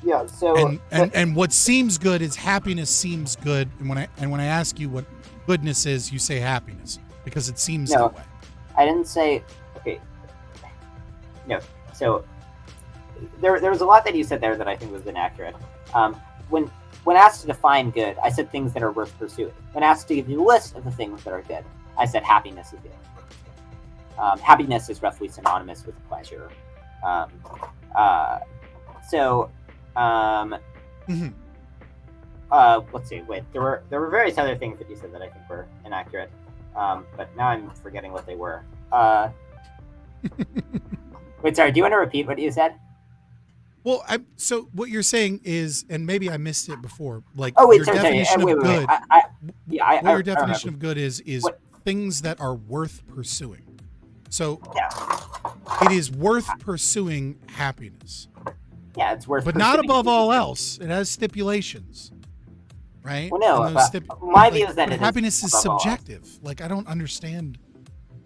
Yeah. So and what seems good is happiness seems good. And when I ask you what goodness is, you say happiness because it seems that way. I didn't say. Okay. No. So there was a lot that you said there that I think was inaccurate. When asked to define good, I said things that are worth pursuing. When asked to give you a list of the things that are good, I said happiness is good. Happiness is roughly synonymous with pleasure. Let's see. Wait, there were various other things that you said that I think were inaccurate, but now I'm forgetting what they were. Wait, sorry. Do you want to repeat what you said? Well, so what you're saying is, and maybe I missed it before, like your definition of good. Your definition of good is what? Things that are worth pursuing. So Yeah. it is worth pursuing happiness. Yeah, it's worth. But not above all else. It has stipulations, right? Well, no. My view is that happiness is subjective. Like I don't understand.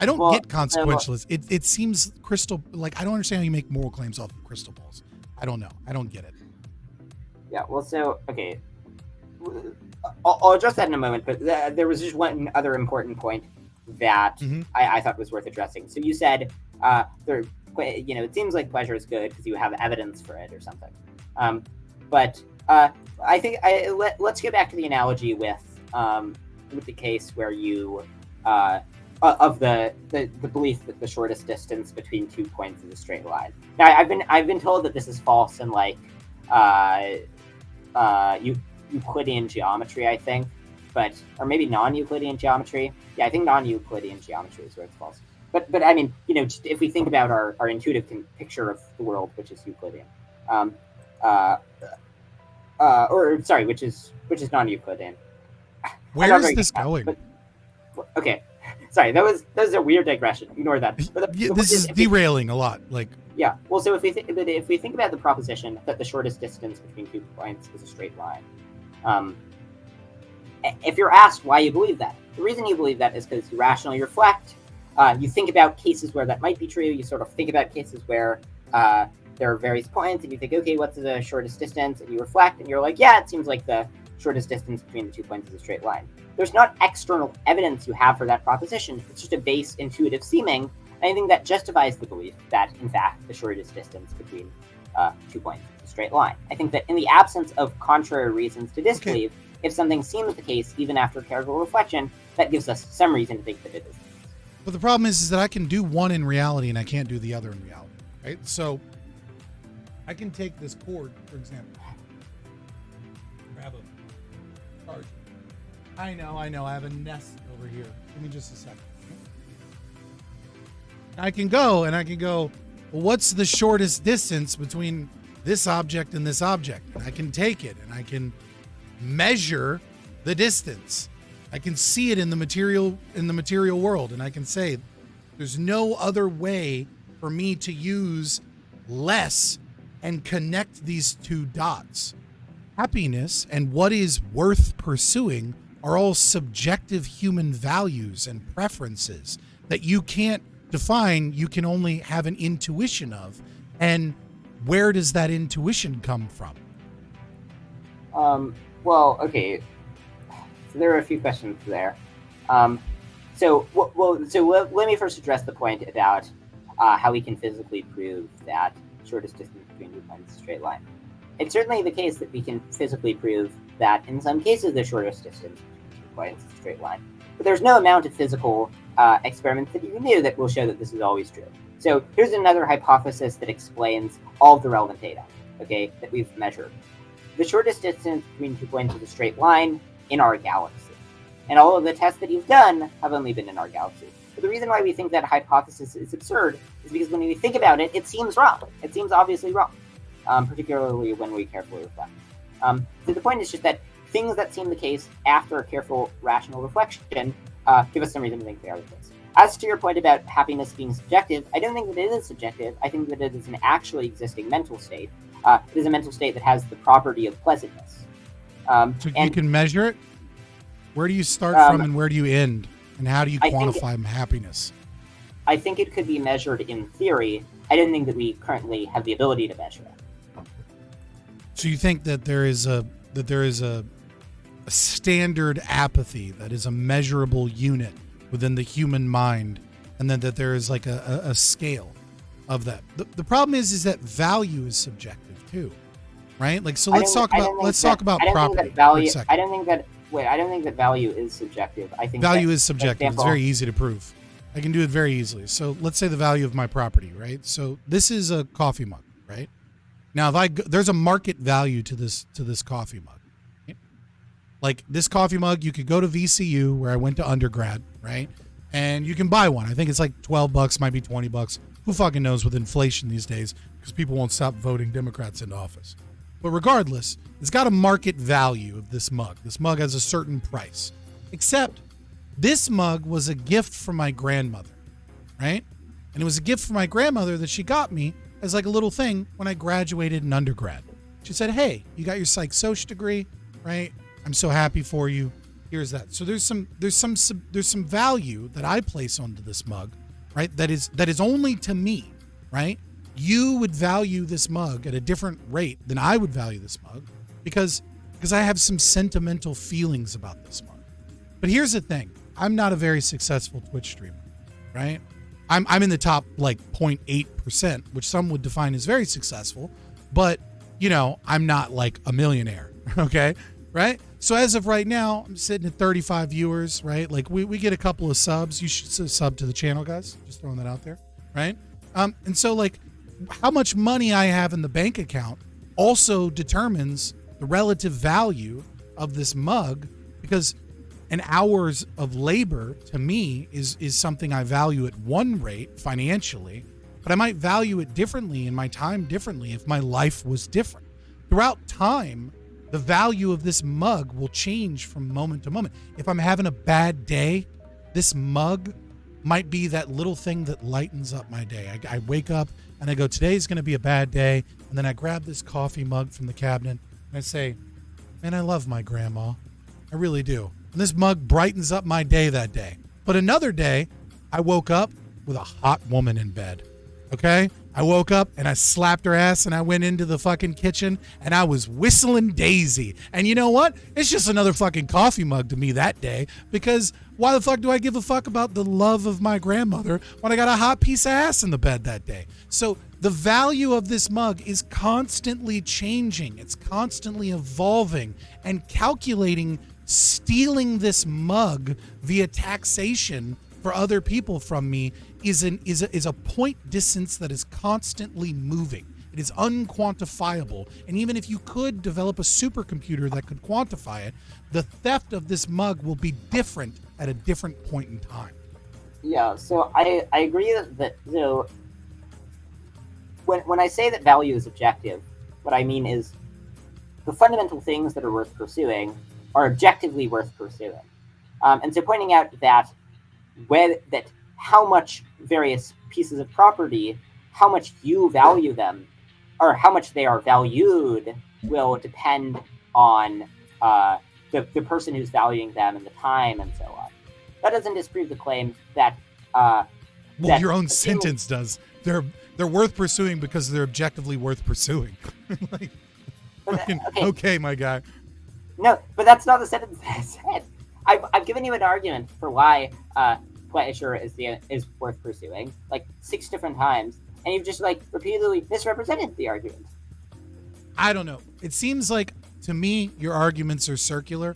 I don't get consequentialist. It seems crystal. Like I don't understand how you make moral claims off of crystal balls. I don't know. I don't get it. Yeah. Well, so okay. I'll address that in a moment. But there was just one other important point that I thought was worth addressing. So you said it seems like pleasure is good because you have evidence for it or something. But I think let's get back to the analogy with the case where you of the belief that the shortest distance between 2 points is a straight line. Now I've been told that this is false in like Euclidean geometry, I think, or maybe non-Euclidean geometry. Yeah, I think non-Euclidean geometry is where it's false. But I mean, just if we think about our intuitive picture of the world, which is Euclidean, which is non-Euclidean. Where is this going? Okay, sorry, that was a weird digression. Ignore that. This is derailing a lot. Like yeah, well, so if we think about the proposition that the shortest distance between 2 points is a straight line, if you're asked why you believe that, the reason you believe that is because you rationally reflect. You think about cases where that might be true. You sort of think about cases where there are various points, and you think, okay, what's the shortest distance? And you reflect, and you're like, yeah, it seems like the shortest distance between the 2 points is a straight line. There's not external evidence you have for that proposition. It's just a base intuitive seeming, and I think that justifies the belief that, in fact, the shortest distance between 2 points is a straight line. I think that in the absence of contrary reasons to disbelieve, if something seems the case, even after careful reflection, that gives us some reason to think that it is. But the problem is that I can do one in reality and I can't do the other in reality, right? So I can take this cord, for example, grab a charger. I know, I have a nest over here. Give me just a second. I can go, well, what's the shortest distance between this object and this object? And I can take it and I can measure the distance. I can see it in the material world, and I can say there's no other way for me to use less and connect these two dots. Happiness and what is worth pursuing are all subjective human values and preferences that you can't define. You can only have an intuition of. And where does that intuition come from? Well, okay. So there are a few questions there. So let me first address the point about how we can physically prove that shortest distance between 2 points is a straight line. It's certainly the case that we can physically prove that in some cases the shortest distance between 2 points is a straight line. But there's no amount of physical experiments that you can do that will show that this is always true. So here's another hypothesis that explains all of the relevant data, okay, that we've measured. The shortest distance between 2 points is a straight line in our galaxy. And all of the tests that you've done have only been in our galaxy. But the reason why we think that hypothesis is absurd is because when we think about it, it seems wrong. It seems obviously wrong, particularly when we carefully reflect. So the point is just that things that seem the case after a careful, rational reflection give us some reason to think they are the case. As to your point about happiness being subjective, I don't think that it is subjective. I think that it is an actually existing mental state. It is a mental state that has the property of pleasantness. So you can measure it? Where do you start from and where do you end? And how do you quantify happiness? I think it could be measured in theory. I don't think that we currently have the ability to measure it. So you think that there is a standard apathy that is a measurable unit within the human mind, and then that there is like a scale of that. The problem is that value is subjective too, right? Like, so let's talk about property for a second. I don't think that value is subjective. I think value is subjective. It's very easy to prove. I can do it very easily. So let's say the value of my property, right? So this is a coffee mug, right? Now, there's a market value to this coffee mug. Right? Like this coffee mug, you could go to VCU where I went to undergrad, right? And you can buy one. I think it's like $12, might be $20. Who fucking knows with inflation these days? Because people won't stop voting Democrats into office. But regardless, it's got a market value of this mug. This mug has a certain price. Except this mug was a gift from my grandmother, right? And it was a gift from my grandmother that she got me as like a little thing when I graduated in undergrad. She said, "Hey, you got your psych soc degree, right? I'm so happy for you. Here's that." So there's some value that I place onto this mug, right? That is only to me, right? You would value this mug at a different rate than I would value this mug because I have some sentimental feelings about this mug. But here's the thing. I'm not a very successful Twitch streamer, right? I'm in the top like 0.8%, which some would define as very successful, but you know, I'm not like a millionaire, okay? Right? So as of right now, I'm sitting at 35 viewers, right? Like we get a couple of subs. You should sub to the channel, guys. Just throwing that out there, right? And so like how much money I have in the bank account also determines the relative value of this mug, because an hours of labor to me is something I value at one rate financially, but I might value it differently in my time differently if my life was different. Throughout time, the value of this mug will change from moment to moment. If I'm having a bad day, this mug might be that little thing that lightens up my day. I wake up and I go, today's going to be a bad day. And then I grab this coffee mug from the cabinet and I say, man, I love my grandma. I really do. And this mug brightens up my day that day. But another day, I woke up with a hot woman in bed. Okay? I woke up and I slapped her ass and I went into the fucking kitchen and I was whistling Daisy. And you know what? It's just another fucking coffee mug to me that day, because why the fuck do I give a fuck about the love of my grandmother when I got a hot piece of ass in the bed that day? So the value of this mug is constantly changing. It's constantly evolving, and calculating stealing this mug via taxation for other people from me is a point distance that is constantly moving. It is unquantifiable. And even if you could develop a supercomputer that could quantify it, the theft of this mug will be different at a different point in time. Yeah, so I agree that so when I say that value is objective, what I mean is the fundamental things that are worth pursuing are objectively worth pursuing. And so pointing out that how much various pieces of property, how much you value them, or how much they are valued, will depend on the person who's valuing them and the time and so on. That doesn't disprove the claim that well, your own sentence does. They're worth pursuing because they're objectively worth pursuing. Like, okay, my guy. No, but that's not the sentence that I said. I've given you an argument for why pleasure is worth pursuing, like 6 different times, and you've just like repeatedly misrepresented the argument. I don't know. It seems like to me your arguments are circular.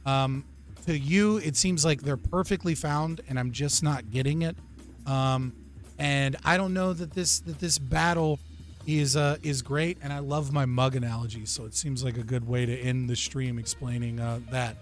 To you, it seems like they're perfectly found, and I'm just not getting it. And I don't know that this battle is great, and I love my mug analogy, so it seems like a good way to end the stream explaining that.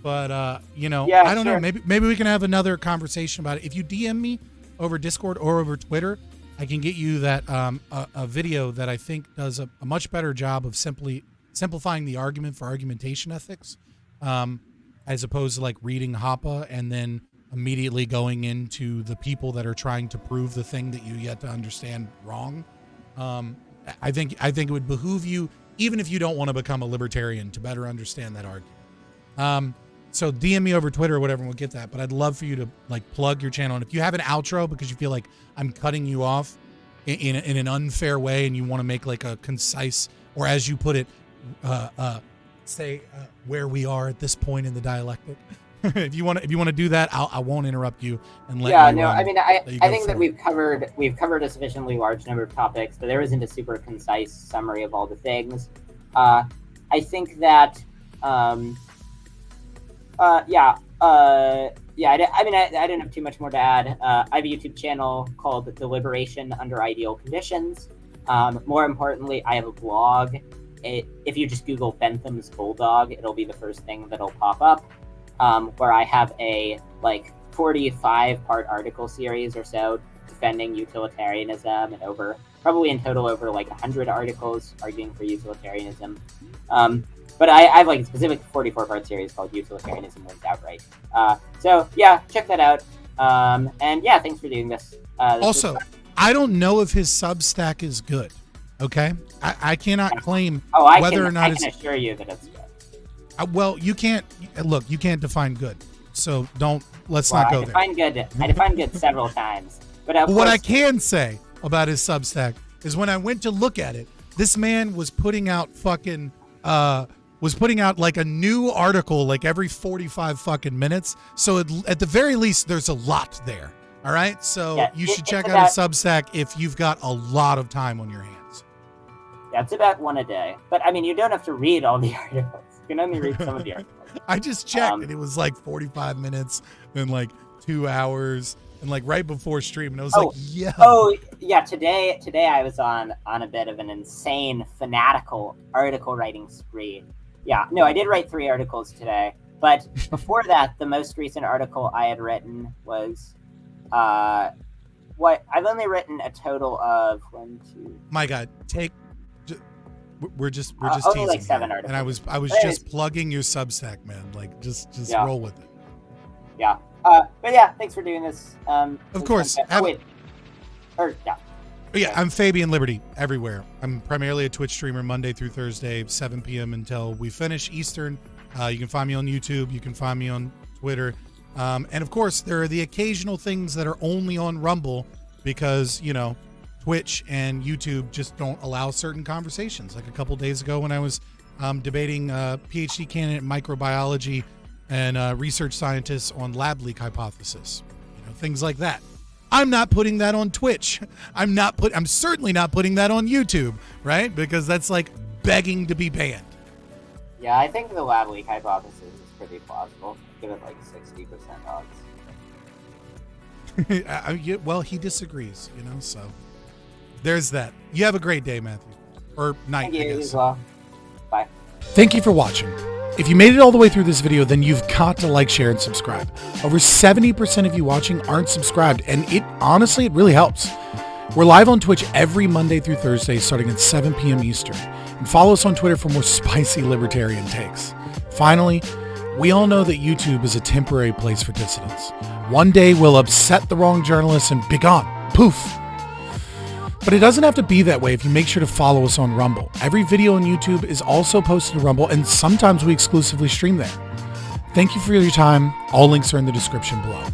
But you know, yeah, I don't sure. know. Maybe we can have another conversation about it. If you DM me over Discord or over Twitter, I can get you that a video that I think does a much better job of simplifying the argument for argumentation ethics, as opposed to like reading Hoppe and then immediately going into the people that are trying to prove the thing that you yet to understand wrong. I think it would behoove you, even if you don't want to become a libertarian, to better understand that argument. So DM me over Twitter or whatever, and we'll get that. But I'd love for you to like plug your channel. And if you have an outro because you feel like I'm cutting you off in an unfair way and you want to make like a concise, or as you put it, say where we are at this point in the dialectic. If you want to do that, I won't interrupt you and let Yeah, you. no, I mean, I think that forward. we've covered a sufficiently large number of topics, but there isn't a super concise summary of all the things. I think that, I didn't have too much more to add. I have a YouTube channel called Deliberation Under Ideal Conditions. More importantly, I have a blog. If you just Google Bentham's Bulldog, it'll be the first thing that'll pop up. Where I have a 45-part article series or so defending utilitarianism, and probably in total over 100 articles arguing for utilitarianism. But I have a specific 44-part series called Utilitarianism Wins Outright. So yeah, check that out. And yeah, thanks for doing this. Also, I don't know if his Substack is good. Okay, I cannot claim whether or not I can assure you that it's good. Well, you can't define good, so let's not go there. I defined good several times, but what I can say about his Substack is when I went to look at it, this man was putting out a new article every 45 fucking minutes. So at the very least, there's a lot there. All right, so yeah, you should check out his Substack if you've got a lot of time on your hands. Yeah, it's about one a day, but I mean, you don't have to read all the articles. You can only read some of the articles. I just checked, and it was 45 minutes and 2 hours, and right before stream, and I was yeah. Oh yeah, today I was on a bit of an insane fanatical article writing spree. Yeah, no, I did write 3 articles today, but before that, the most recent article I had written was I've only written a total of 1, 2. My God, we're just only teasing 7 articles. And I was just plugging your Substack, man. Just yeah. Roll with it. Yeah. But yeah, thanks for doing this. Of course. Yeah, I'm Fabian Liberty everywhere. I'm primarily a Twitch streamer Monday through Thursday, 7 p.m. until we finish Eastern. You can find me on YouTube. You can find me on Twitter. And of course, there are the occasional things that are only on Rumble because, Twitch and YouTube just don't allow certain conversations. Like a couple days ago when I was debating a PhD candidate in microbiology and research scientists on lab leak hypothesis, things like that. I'm not putting that on Twitch. I'm certainly not putting that on YouTube, right? Because that's begging to be banned. Yeah, I think the lab leak hypothesis is pretty plausible. Give it 60% odds. Well, he disagrees, so there's that. You have a great day, Matthew. Or night, Thank you, I guess. As well. Bye. Thank you for watching. If you made it all the way through this video, then you've got to share, and subscribe. Over 70% of you watching aren't subscribed, and it really helps. We're live on Twitch every Monday through Thursday starting at 7 p.m. Eastern. And follow us on Twitter for more spicy libertarian takes. Finally, we all know that YouTube is a temporary place for dissidents. One day we'll upset the wrong journalists and be gone. Poof. But it doesn't have to be that way if you make sure to follow us on Rumble. Every video on YouTube is also posted to Rumble, and sometimes we exclusively stream there. Thank you for your time. All links are in the description below.